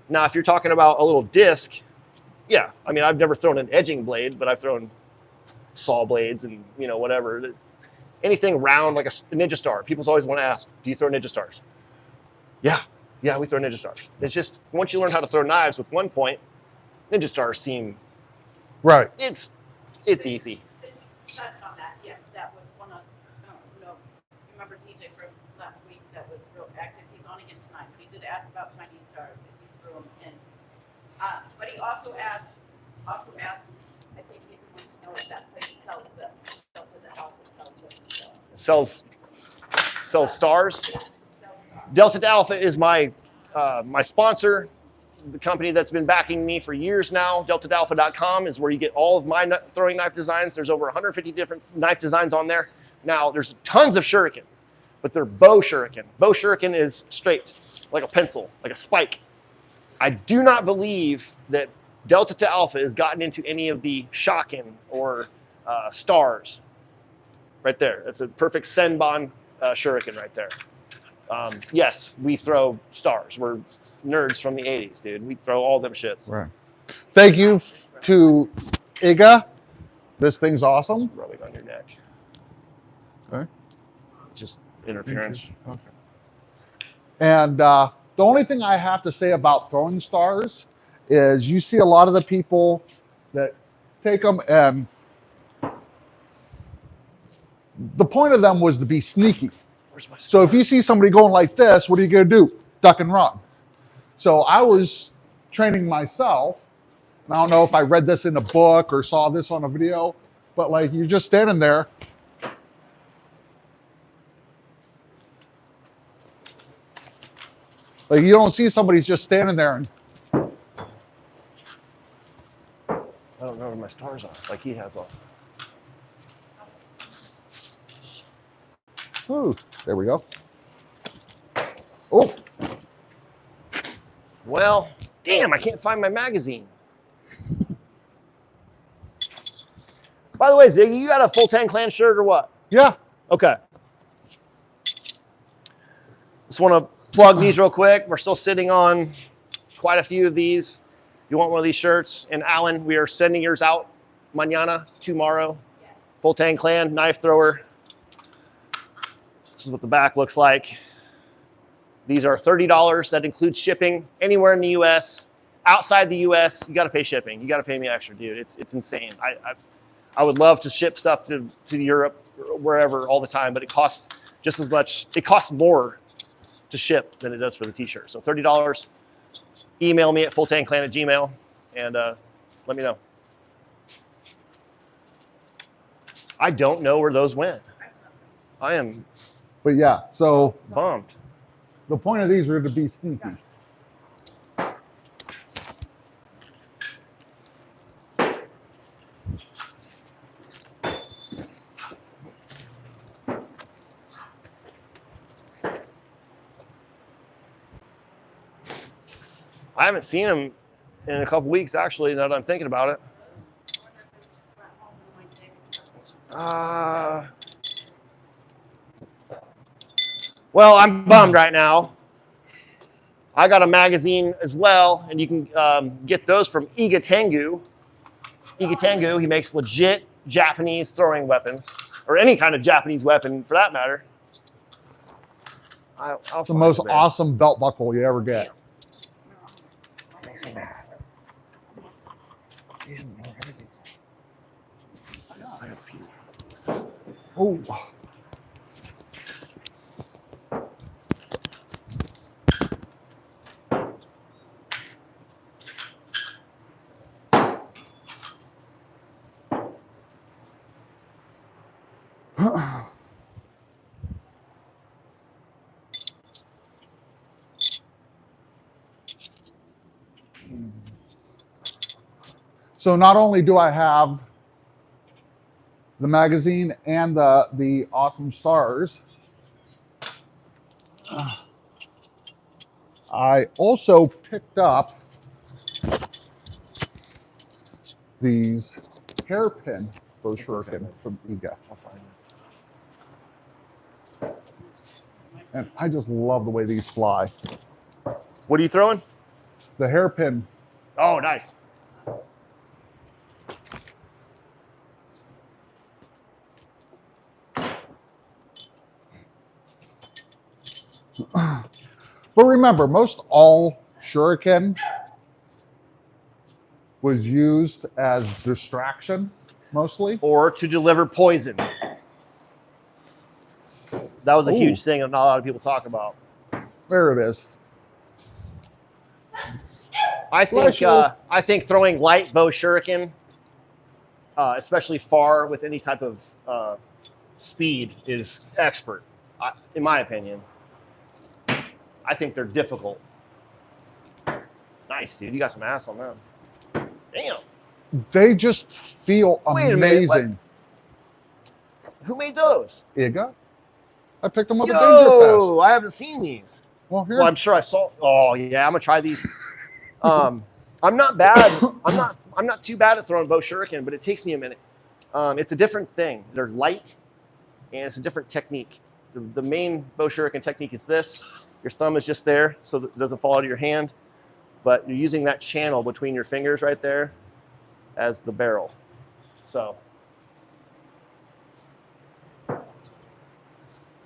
Now, if you're talking about a little disc, yeah. I mean, I've never thrown an edging blade, but I've thrown saw blades and, you know, whatever. Anything round like a Ninja Star. People always want to ask, do you throw Ninja Stars? Yeah, we throw Ninja Stars. It's just, once you learn how to throw knives with one point, Ninja Stars seem, right. It's easy. Since you touched on that, yes, that was one of, remember TJ from last week that was real active. He's on again tonight, but he did ask about Chinese stars if he threw them in. But he also asked, I think he wants to know if that place sells them. Sells stars. Delta Alpha is my my sponsor, the company that's been backing me for years now. DeltaAlpha.com is where you get all of my throwing knife designs. There's over 150 different knife designs on there. Now, there's tons of Shuriken, but they're bow Shuriken. Bow Shuriken is straight, like a pencil, like a spike. I do not believe that Delta to Alpha has gotten into any of the Shuriken or stars. Right there. That's a perfect Senbon Shuriken right there. Yes, we throw stars. We're nerds from the 80s, dude. We throw all them shits. Right. Thank you to Iga. This thing's awesome. Rubbing on your neck. Okay. Just interference. Okay. And the only thing I have to say about throwing stars is you see a lot of the people that take them, and the point of them was to be sneaky. So if you see somebody going like this, what are you going to do? Duck and run. So I was training myself, and I don't know if I read this in a book or saw this on a video, but like you're just standing there. Like you don't see somebody's just standing there and I don't know where my stars are, like he has on. ooh, there we go. Oh. Well, damn, I can't find my magazine. By the way, Ziggy, you got a Full Tank Clan shirt or what? Yeah. Okay. Just want to plug these real quick. We're still sitting on quite a few of these. You want one of these shirts? And Alan, we are sending yours out tomorrow. Full Tank Clan, knife thrower. This is what the back looks like. These are $30. That includes shipping anywhere in the U.S. Outside the U.S., you got to pay shipping. You got to pay me extra, dude. It's insane. I would love to ship stuff to Europe, or wherever, all the time, but it costs just as much. It costs more to ship than it does for the t-shirt. So $30. Email me at fulltankclan@gmail.com and let me know. I don't know where those went. I am But yeah, so bummed. the point of these are to be sneaky. I haven't seen him in a couple weeks, actually, now that I'm thinking about it. Well, I'm bummed right now. I got a magazine as well, and you can get those from Iga Tengu. Iga Tengu, he makes legit Japanese throwing weapons, or any kind of Japanese weapon for that matter. I'll The find most it, man. awesome belt buckle you ever get. Makes me mad. I got a few. Oh. So not only do I have the magazine and the awesome stars, I also picked up these hairpin bow shuriken from Iga. I'll find it. And I just love the way these fly. What are you throwing? The hairpin. Oh, nice. But remember, most all shuriken was used as distraction, mostly. Or to deliver poison. That was a Ooh. huge thing that not a lot of people talk about. There it is. I think throwing light bow shuriken, especially far with any type of speed, is expert, in my opinion. I think they're difficult. Nice, dude. You got some ass on them. Damn. They just feel Wait a minute, amazing. Who made those? Iga? I picked them up at Danger Yo, Fest. I haven't seen these. Well, here. Well, I'm sure I saw. Oh yeah, I'm gonna try these. I'm not bad. I'm not too bad at throwing bow shuriken, but it takes me a minute. It's a different thing. They're light, and it's a different technique. The main bow shuriken technique is this. Your thumb is just there, so that it doesn't fall out of your hand. But you're using that channel between your fingers right there as the barrel. So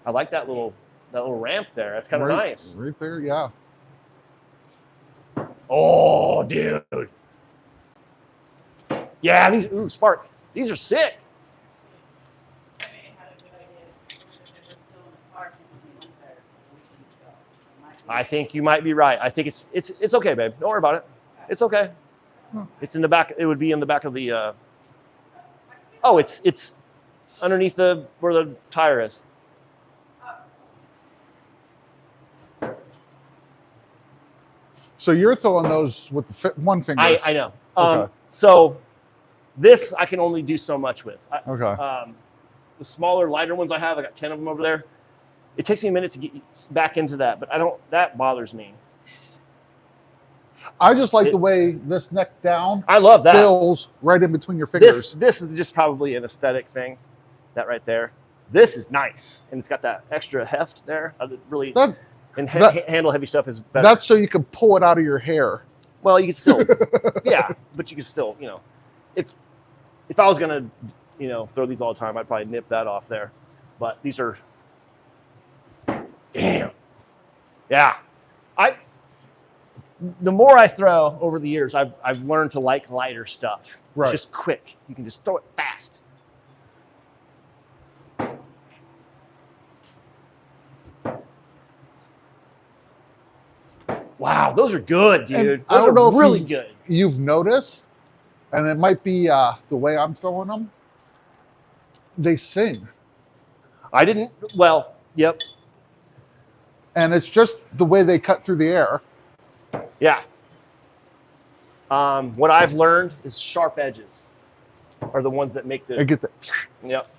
I like that little ramp there. That's kind of nice. Right there, yeah. Oh, dude. Yeah, these, ooh, Spark. These are sick. I think you might be right. I think it's okay, babe. Don't worry about it. It's okay. It's in the back. It would be in the back of the. Oh, it's underneath where the tire is. So you're throwing those with the one finger. I know. Okay. So this I can only do so much with. Okay. The smaller, lighter ones I have, I got 10 of them over there. It takes me a minute to get back into that, but that bothers me. I just like the way this neck down I love that. fills right in between your fingers. This is just probably an aesthetic thing, that right there. This is nice, and it's got that extra heft there. Really, handle heavy stuff is better. That's so you can pull it out of your hair. Well, you can still, yeah, but you can still, if I was gonna, throw these all the time, I'd probably nip that off there. But these are, damn, yeah. The more I throw over the years, I've learned to like lighter stuff. Right. It's just quick. You can just throw it fast. Wow, those are good, dude. I don't know if really good. You've noticed, and it might be the way I'm throwing them. They sing. I didn't, well, yep. And it's just the way they cut through the air. Yeah. What I've learned is sharp edges are the ones that make I the, get that. yep.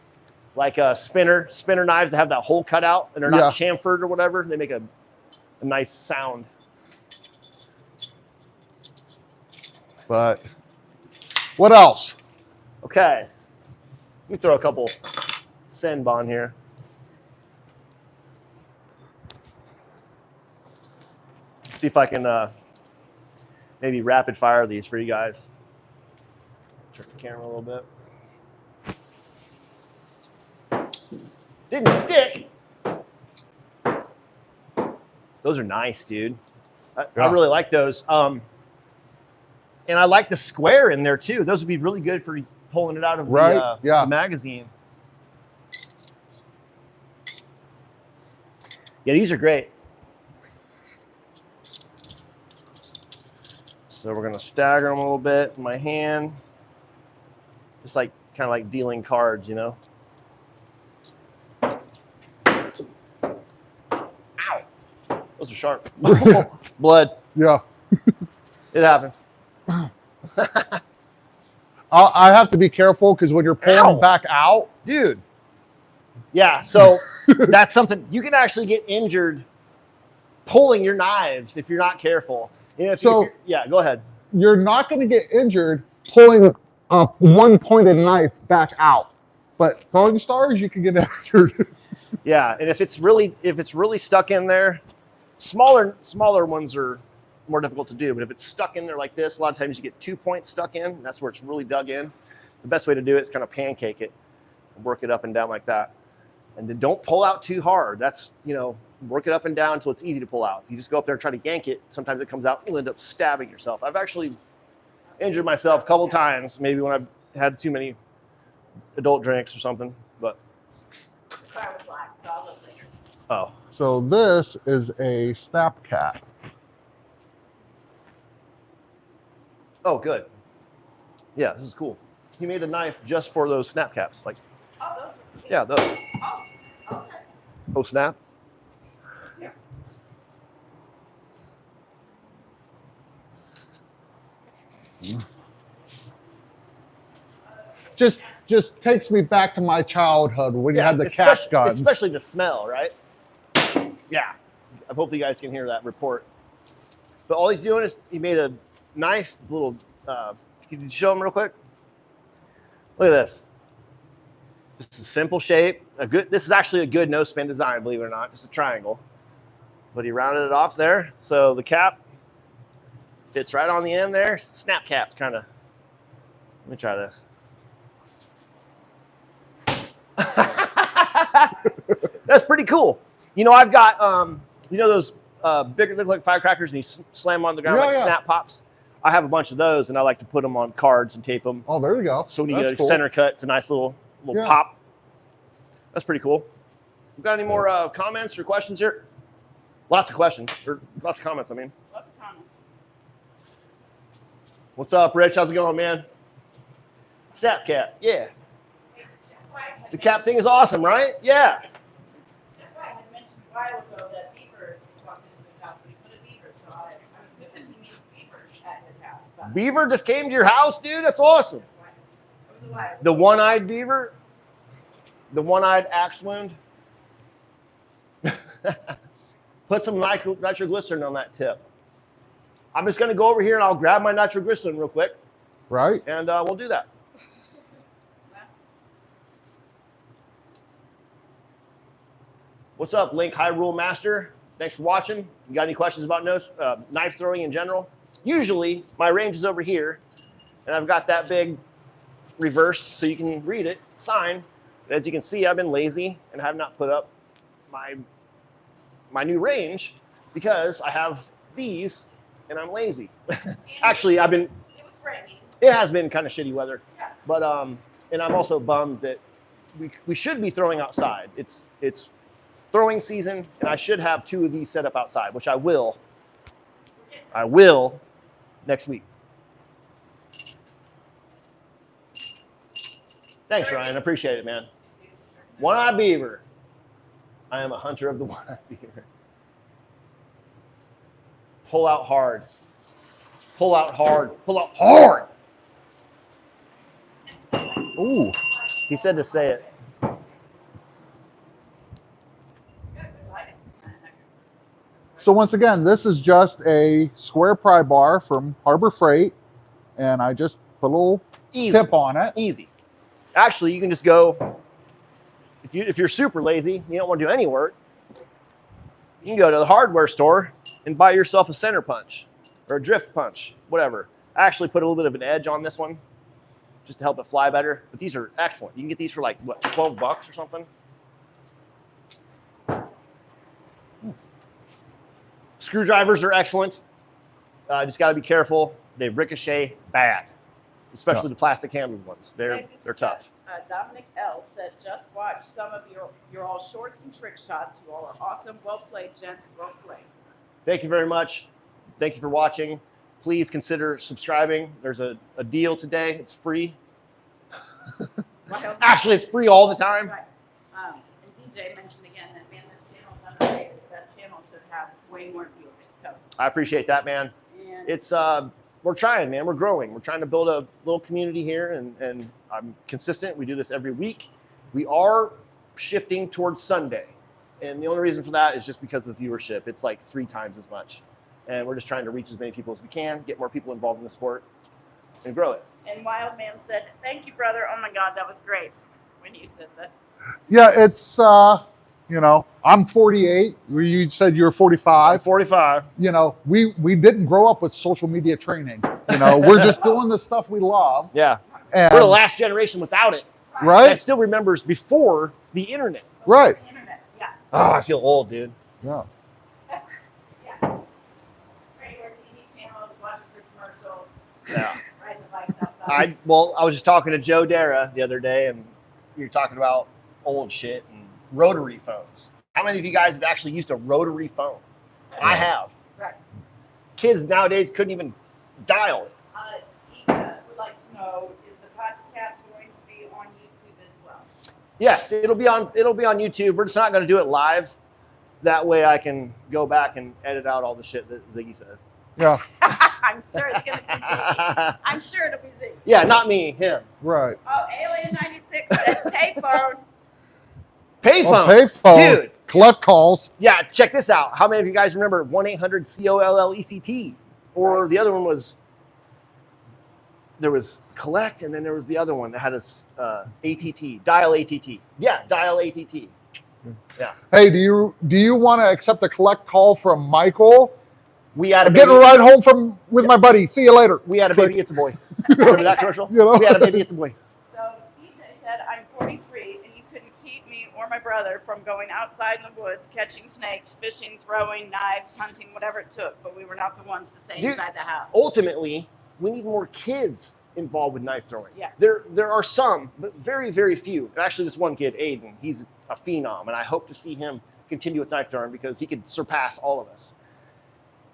Like spinner knives that have that hole cut out and they're not chamfered or whatever. They make a nice sound. But what else? Okay. Let me throw a couple Senbon here. See if I can maybe rapid fire these for you guys. Check the camera a little bit. Didn't stick. Those are nice, dude. I really like those. And I like the square in there too. Those would be really good for pulling it out of the magazine. Yeah, these are great. So we're gonna stagger them a little bit in my hand. Just like, kind of like dealing cards, you know? Ow! Those are sharp. Blood. Yeah. It happens. I have to be careful because when you're pulling back out, dude. Yeah, so that's something you can actually get injured pulling your knives if you're not careful. You know, if yeah, go ahead. You're not going to get injured pulling a one-pointed knife back out, but throwing stars, you can get injured. Yeah, and if it's really stuck in there, smaller ones are more difficult to do. But if it's stuck in there like this, a lot of times you get 2 points stuck in. That's where it's really dug in. The best way to do it is kind of pancake it, and work it up and down like that, and then don't pull out too hard. That's, you know, work it up and down until it's easy to pull out. If you just go up there and try to yank it, sometimes it comes out, you'll end up stabbing yourself. I've actually injured myself a couple times, maybe when I've had too many adult drinks or something, but. Oh. So this is a snap cap. Oh, good. Yeah, this is cool. He made a knife just for those snap caps. Like, oh, those are cute. Yeah, those. Oh, okay. Oh, snap. Yeah. Just takes me back to my childhood when you had the cap guns. Especially the smell, right? Yeah. I hope you guys can hear that report. But all he's doing is he made a nice little, can you show him real quick? Look at this. Just a simple shape. This is actually a good no spin design, believe it or not, just a triangle. But he rounded it off there. So the cap fits right on the end there. Snap caps kind of. Let me try this. That's pretty cool. You know, I've got, you know those bigger, look like firecrackers and you slam them on the ground snap pops? I have a bunch of those and I like to put them on cards and tape them. Oh, there you go. So when you get a center cut, it's a nice little pop. That's pretty cool. We got any more comments or questions here? Lots of questions, or lots of comments, I mean. Lots of comments. What's up, Rich? How's it going, man? Snap cap, yeah. The cap thing is awesome, right? Yeah. That's why I had mentioned a while ago that Beaver just walked into his house, but he put a beaver, so I'm assuming he means beavers at his house. But Beaver just came to your house, dude? That's awesome. it was a while. The one-eyed beaver? The one-eyed axe wound? Put some nitroglycerin on that tip. I'm just going to go over here and I'll grab my nitroglycerin real quick. Right. And we'll do that. What's up, Link Hyrule Master? Thanks for watching. You got any questions about knife throwing in general? Usually, my range is over here, and I've got that big reversed so you can read it, sign. But as you can see, I've been lazy and have not put up my new range because I have these and I'm lazy. Actually, it was raining. It has been kind of shitty weather, but and I'm also bummed that we should be throwing outside. It's throwing season, and I should have 2 of these set up outside, which I will. I will next week. Thanks, Ryan. I appreciate it, man. One-eyed beaver. I am a hunter of the wild deer. Pull out hard. Pull out hard. Pull out hard. Ooh. He said to say it. So once again, this is just a square pry bar from Harbor Freight, and I just put a little tip on it. Easy. Actually, you can just go, if you're super lazy, you don't want to do any work, you can go to the hardware store and buy yourself a center punch or a drift punch, whatever. I actually put a little bit of an edge on this one just to help it fly better. But these are excellent. You can get these for like, what, 12 bucks or something? Screwdrivers are excellent. Just got to be careful. They ricochet bad, especially the plastic handled ones. They're tough. Dominic L. said, just watch some of your all shorts and trick shots. You all are awesome. Well played, gents. Well played. Thank you very much. Thank you for watching. Please consider subscribing. There's a deal today. It's free. Actually, it's free all the time. Right. And DJ mentioned again that, man, this channel is underrated. The best channel should have way more viewers. So I appreciate that, man. and It's we're trying, man. We're growing. We're trying to build a little community here, and I'm consistent. We do this every week. We are shifting towards Sunday, and the only reason for that is just because of the viewership. It's like 3 times as much, and we're just trying to reach as many people as we can, get more people involved in the sport, and grow it. And Wildman said, thank you, brother. Oh my God, that was great when you said that. Yeah, it's you know, I'm 48. You said you were 45. I'm 45. You know, we didn't grow up with social media training. You know, we're just doing the stuff we love. Yeah. And, We're the last generation without it. right? That still remembers before the internet. Right. The internet, yeah. Oh, I feel old, dude. Yeah. Yeah. Regular TV channels, watching for commercials, Yeah. riding the bikes outside. I was just talking to Joe Dara the other day, and you were talking about old shit and rotary phones. How many of you guys have actually used a rotary phone? I have. Right. Kids nowadays couldn't even dial it. Ika would like to know, is the podcast going to be on YouTube as well? Yes, it'll be on YouTube. We're just not going to do it live. That way I can go back and edit out all the shit that Ziggy says. Yeah. I'm sure it's going to be Ziggy. I'm sure it'll be Ziggy. Yeah, not me, him. Right. Oh, Alien 96 said payphone. Payphones. Payphone. Dude. Collect calls. Yeah, check this out. How many of you guys remember 1-800-COLLECT? Or the other one was, there was collect, and then there was the other one that had a ATT, dial ATT. Yeah, dial ATT. Yeah. Hey, do you want to accept a collect call from Michael? We had a I'm getting a baby. ride home with my buddy. See you later. We had a baby. It's a boy. Remember that commercial? You know? We had a baby. It's a boy. So DJ said, I'm 43 and you couldn't keep me or my brother from going outside in the woods, catching snakes, fishing, throwing knives, hunting, whatever it took. But we were not the ones to stay Dude, inside the house. Ultimately, we need more kids involved with knife throwing. Yeah. There are some, but very, very few. Actually, this one kid, Aiden, he's a phenom, and I hope to see him continue with knife throwing because he could surpass all of us.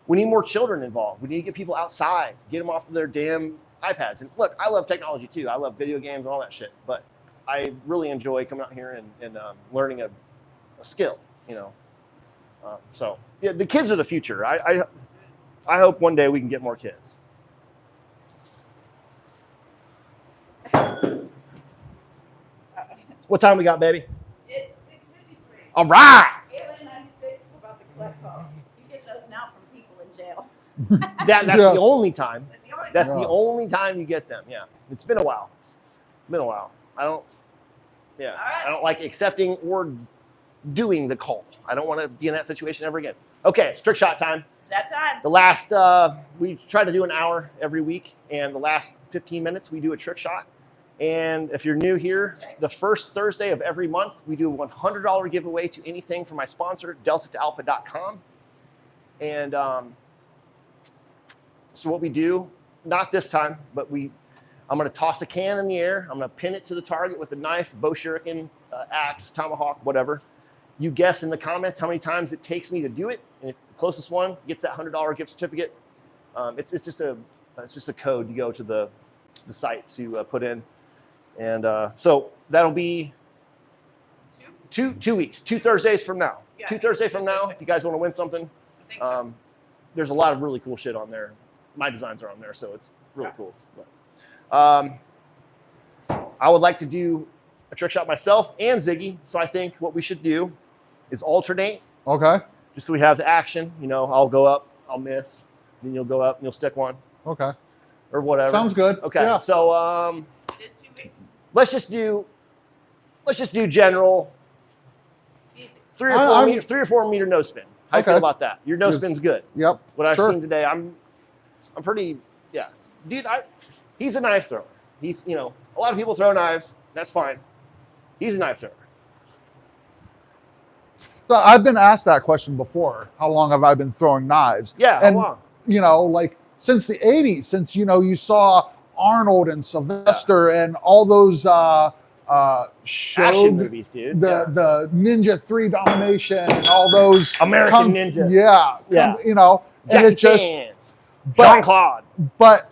We need more children involved. We need to get people outside, get them off of their damn iPads. And look, I love technology too. I love video games and all that shit. But I really enjoy coming out here and learning a skill, you know. So yeah, the kids are the future. I hope one day we can get more kids. What time we got, baby? It's 6:53. All right. Alien 96 about the collect call. You get those now from people in jail. That's Yeah. the only time. That's the only That's time. the only time you get them. Yeah. It's been a while. Been a while. I don't like accepting or doing the call. I don't want to be in that situation ever again. Okay, it's trick shot time. That time. The last, we try to do an hour every week, and the last 15 minutes we do a trick shot. And if you're new here, the first Thursday of every month, we do a $100 giveaway to anything from my sponsor, delta2alpha.com. And so what we do, not this time, but I'm going to toss a can in the air. I'm going to pin it to the target with a knife, bow shuriken, axe, tomahawk, whatever. You guess in the comments how many times it takes me to do it, and if the closest one gets that $100 gift certificate, it's just a code. You go to the site to put in, and so that'll be 2 weeks, 2 Thursdays from now. Yeah. 2 Thursdays from now, if you guys want to win something, I think so. there's a lot of really cool shit on there. My designs are on there, so it's really cool. But, I would like to do a trick shot myself and Ziggy, so I think what we should do is alternate, Okay. just so we have the action. You know, I'll go up, I'll miss, then you'll go up and you'll stick one, Okay. or whatever. Sounds good. Okay, Yeah. so It is 2 weeks. let's just do general Easy. 3 or 4 meter no spin. How do you feel Okay. about that? Your no Yes. spin's good. Yep. What I've Sure. seen today, I'm pretty, yeah. Dude, he's a knife thrower. He's, a lot of people throw knives. That's fine. He's a knife thrower. So I've been asked that question before. How long have I been throwing knives? Yeah, And, how long? Like since the 80s, since, you saw Arnold and Sylvester and all those Action movies, dude. the Ninja 3 Domination and all those American Ninja. Yeah. Yeah. And Jackie it just, Chan, but- Jean-Claude. but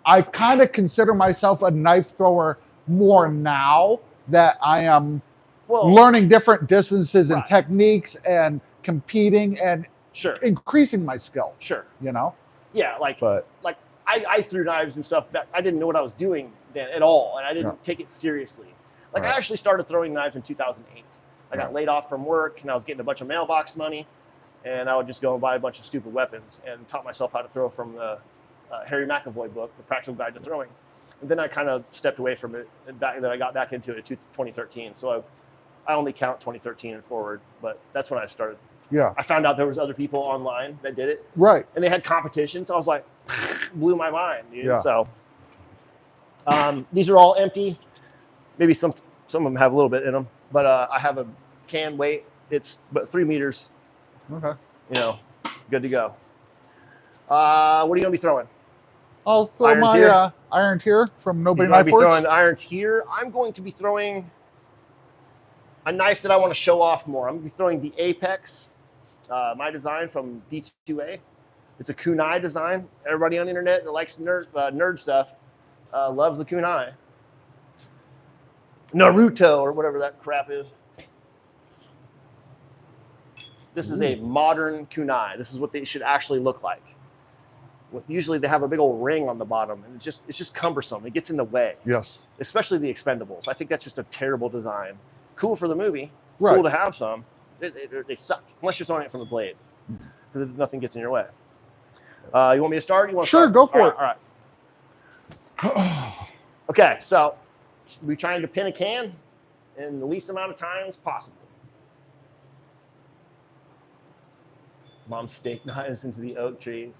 I kind of consider myself a knife thrower more now that I am Well, learning different distances and Right. techniques and competing and sure, increasing my skill, sure. Yeah, But I threw knives and stuff back. I didn't know what I was doing then at all, and I didn't Yeah. take it seriously. I Right. actually started throwing knives in 2008. I got Right. laid off from work, and I was getting a bunch of mailbox money, and I would just go and buy a bunch of stupid weapons and taught myself how to throw from the Harry McAvoy book, The Practical Guide to Throwing. And then I kind of stepped away from it, and then I got back into it in 2013. So I only count 2013 and forward, but that's when I started. yeah, I found out there was other people online that did it, right. and they had competitions. I was like, blew my mind, dude. Yeah. So these are all empty. Maybe some of them have a little bit in them, but I have a can weight. It's but 3 meters. Okay. Good to go. What are you gonna be throwing? I'll throw Iron my Tier? Iron Tier from Nobody You're going Knife to be Works. throwing the Iron Tier. I'm going to be throwing a knife that I want to show off more. I'm going to be throwing the Apex, my design from D2A. It's a kunai design. Everybody on the internet that likes nerd stuff loves the kunai. Naruto or whatever that crap is. This is a modern kunai. This is what they should actually look like. Usually they have a big old ring on the bottom, and it's just cumbersome. It gets in the way, Yes. especially the Expendables. I think that's just a terrible design. Cool for the movie, Right. cool to have some. They suck unless you're throwing it from the blade, because nothing gets in your way. You want me to start? You want to Sure, start? go for All right. Okay, so we're trying to pin a can in the least amount of times possible. Mom's steak knives into the oak trees.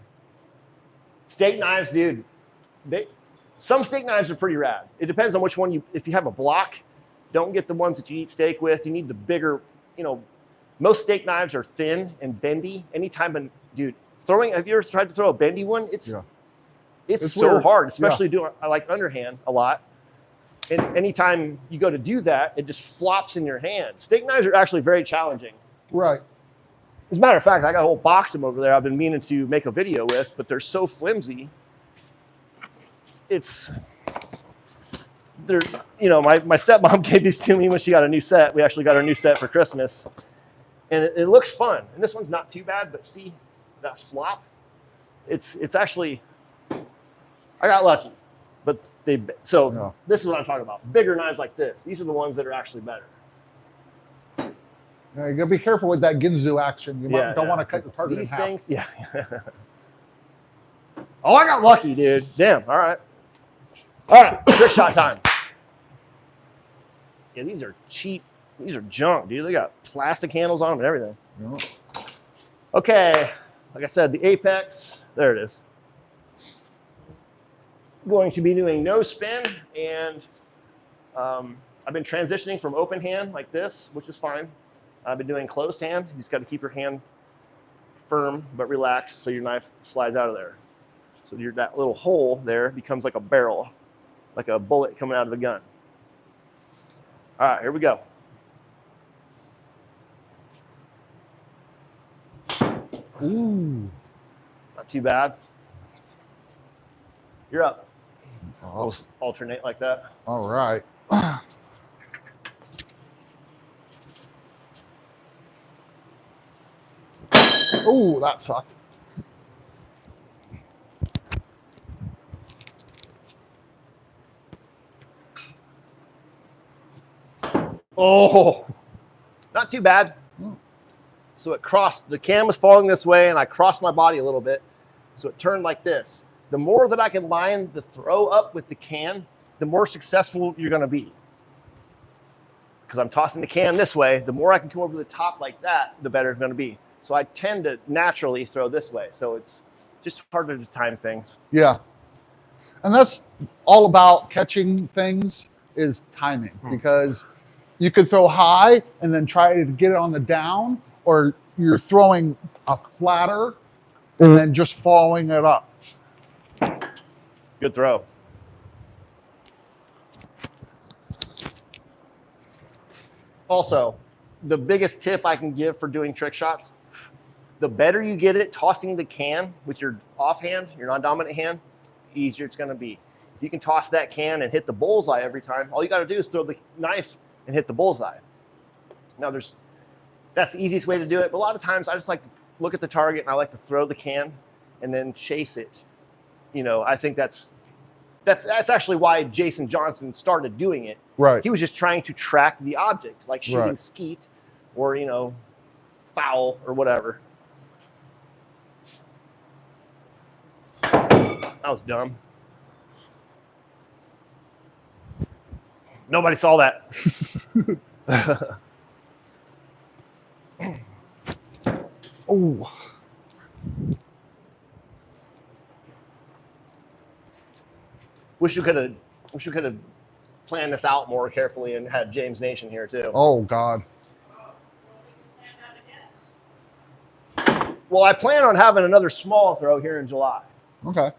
Steak knives, dude. Some steak knives are pretty rad. It depends on which one if you have a block, don't get the ones that you eat steak with. You need the bigger, most steak knives are thin and bendy. Anytime, dude, have you ever tried to throw a bendy one? It's so weird. hard, especially I like underhand a lot. And anytime you go to do that, it just flops in your hand. Steak knives are actually very challenging. Right. As a matter of fact, I got a whole box of them over there I've been meaning to make a video with, but they're so flimsy. My stepmom gave these to me when she got a new set. We actually got our new set for Christmas. And it looks fun. And this one's not too bad, but see that flop? It's actually, I got lucky. But this is what I'm talking about. Bigger knives like this. These are the ones that are actually better. Yeah, you gotta be careful with that Ginzu action. You don't want to cut your target These in half. things, yeah. Oh, I got lucky, dude. Damn. All right. Trick shot time. Yeah, these are cheap. These are junk, dude. They got plastic handles on them and everything. Yeah. Okay. Like I said, the Apex. There it is. Going to be doing no spin, and I've been transitioning from open hand like this, which is fine. I've been doing closed hand. You just got to keep your hand firm but relaxed so your knife slides out of there. So that little hole there becomes like a barrel, like a bullet coming out of a gun. All right, here we go. Ooh. Not too bad. You're up. Oh, Alternate like that. all right. Oh, that sucked. Oh, not too bad. So it crossed, the can was falling this way and I crossed my body a little bit. So it turned like this. The more that I can line the throw up with the can, the more successful you're gonna be. Because I'm tossing the can this way, the more I can come over the top like that, the better it's gonna be. So I tend to naturally throw this way. So it's just harder to time things. Yeah. And that's all about catching things is timing, because you could throw high and then try to get it on the down, or you're throwing a flatter and then just following it up. Good throw. Also, the biggest tip I can give for doing trick shots, the better you get at tossing the can with your offhand, your non-dominant hand, the easier it's going to be. If you can toss that can and hit the bullseye every time, all you got to do is throw the knife and hit the bullseye. Now, that's the easiest way to do it, but a lot of times I just like to look at the target and I like to throw the can and then chase it. You know, I think that's actually why Jason Johnson started doing it. Right. He was just trying to track the object, like shooting Right. skeet or, you know, foul or whatever. That was dumb. Nobody saw that. Oh. Wish we could have planned this out more carefully and had James Nation here too. Oh God. Well, I plan on having another small throw here in July. Okay.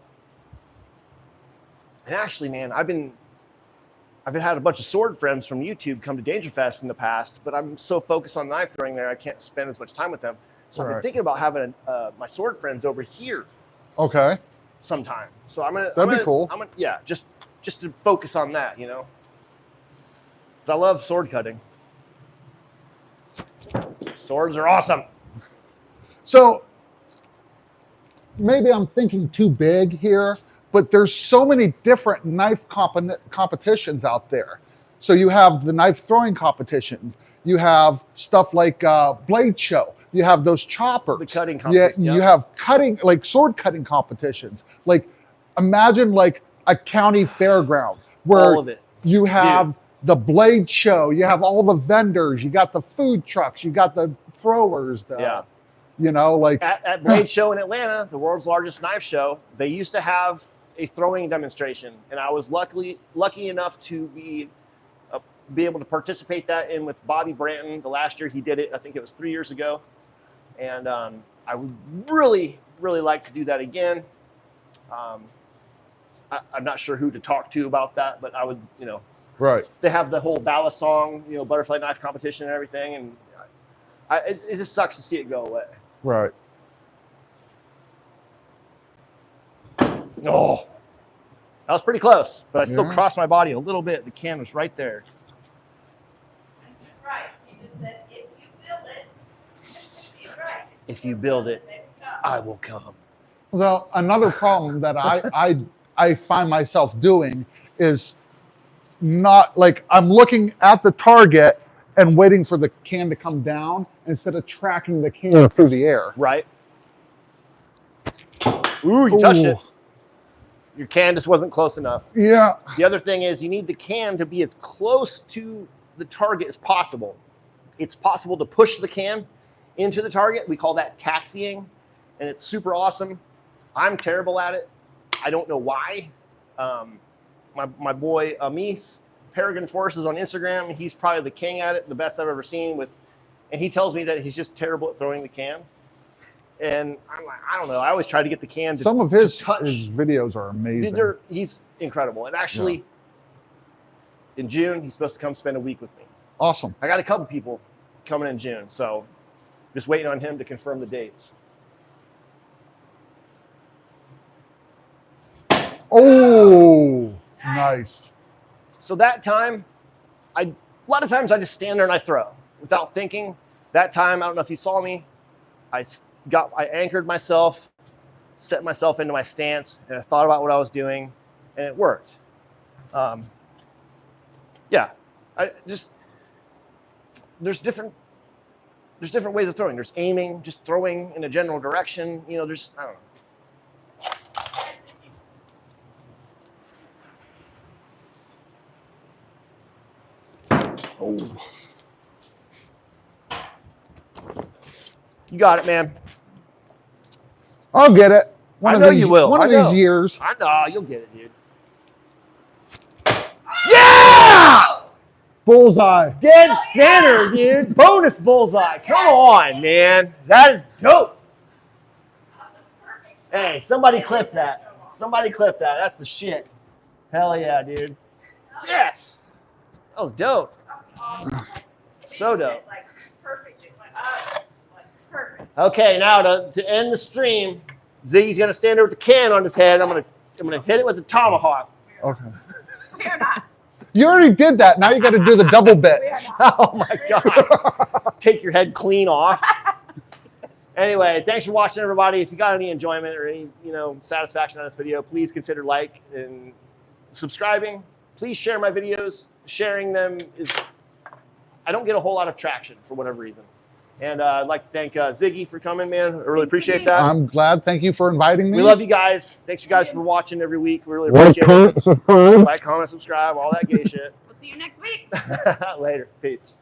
And actually, man, I've had a bunch of sword friends from YouTube come to Dangerfest in the past, but I'm so focused on knife throwing there, I can't spend as much time with them. So I've been thinking about having my sword friends over here Okay. sometime. So That'd be cool. Yeah, just to focus on that, you know. 'Cause I love sword cutting. Swords are awesome. So maybe I'm thinking too big here, but there's so many different knife competitions out there. So you have the knife throwing competition. You have stuff like blade show. You have those choppers. The cutting competition. Yeah, you have cutting, like sword cutting competitions. Like imagine like a county fairground where All of it. you have the blade show, you have all the vendors, you got the food trucks, you got the throwers. Yeah. You know, like At Blade Show in Atlanta, the world's largest knife show, they used to have a throwing demonstration, and I was lucky enough to be able to participate that in with Bobby Branton. The last year he did it, I think it was 3 years ago, and I would really like to do that again. I'm not sure who to talk to about that, but I would, you know. Right. They have the whole Bala song, you know, butterfly knife competition and everything, and it just sucks to see it go away. Right. Oh, that was pretty close, but I still Yeah. crossed my body a little bit. The can was right there. That's just right. You just said, if you build it, he's right. If you build it, They come. I will come. So another problem that I find myself doing is not like I'm looking at the target and waiting for the can to come down instead of tracking the can through the air. Right? Ooh, you touched Ooh. it. Your can just wasn't close enough. Yeah. The other thing is you need the can to be as close to the target as possible. It's possible to push the can into the target. We call that taxiing, and it's super awesome. I'm terrible at it. I don't know why. My boy Amis, Peregrine Forces on Instagram, he's probably the king at it, the best I've ever seen. And he tells me that he's just terrible at throwing the can. And I'm like, I don't know. I always try to get the can to Some of his touch. his videos are amazing. He's incredible. And actually, in June, he's supposed to come spend a week with me. Awesome. I got a couple people coming in June, so just waiting on him to confirm the dates. Oh, nice. So that time, a lot of times I just stand there and I throw without thinking. That time, I don't know if you saw me, I I anchored myself, set myself into my stance, and I thought about what I was doing, and it worked. Yeah, there's different ways of throwing. There's aiming, just throwing in a general direction. You know, I don't know. Oh. You got it, man. I'll get it. I know you will. One of these years. I know, you'll get it, dude. Yeah! Bullseye. Dead center, dude. Bonus bullseye. Come on, man. That is dope. Hey, somebody clip that. Somebody clip that. That's the shit. Hell yeah, dude. Yes. That was dope. So dope. Like perfect. It went like perfect. Okay, now to end the stream, Ziggy's gonna stand there with the can on his head. I'm gonna hit it with the tomahawk. Okay. We are not. You already did that. Now you got to do the double bit. We are not. Oh my god. Take your head clean off. Anyway, thanks for watching, everybody. If you got any enjoyment or any, satisfaction on this video, please consider like and subscribing. Please share my videos. Sharing them I don't get a whole lot of traction for whatever reason. And I'd like to thank Ziggy for coming, man. I really appreciate that. I'm glad. Thank you for inviting me. We love you guys. Thanks you guys for watching every week. We really appreciate it. Subscribe. Like, comment, subscribe, all that gay shit. We'll see you next week. Later. Peace.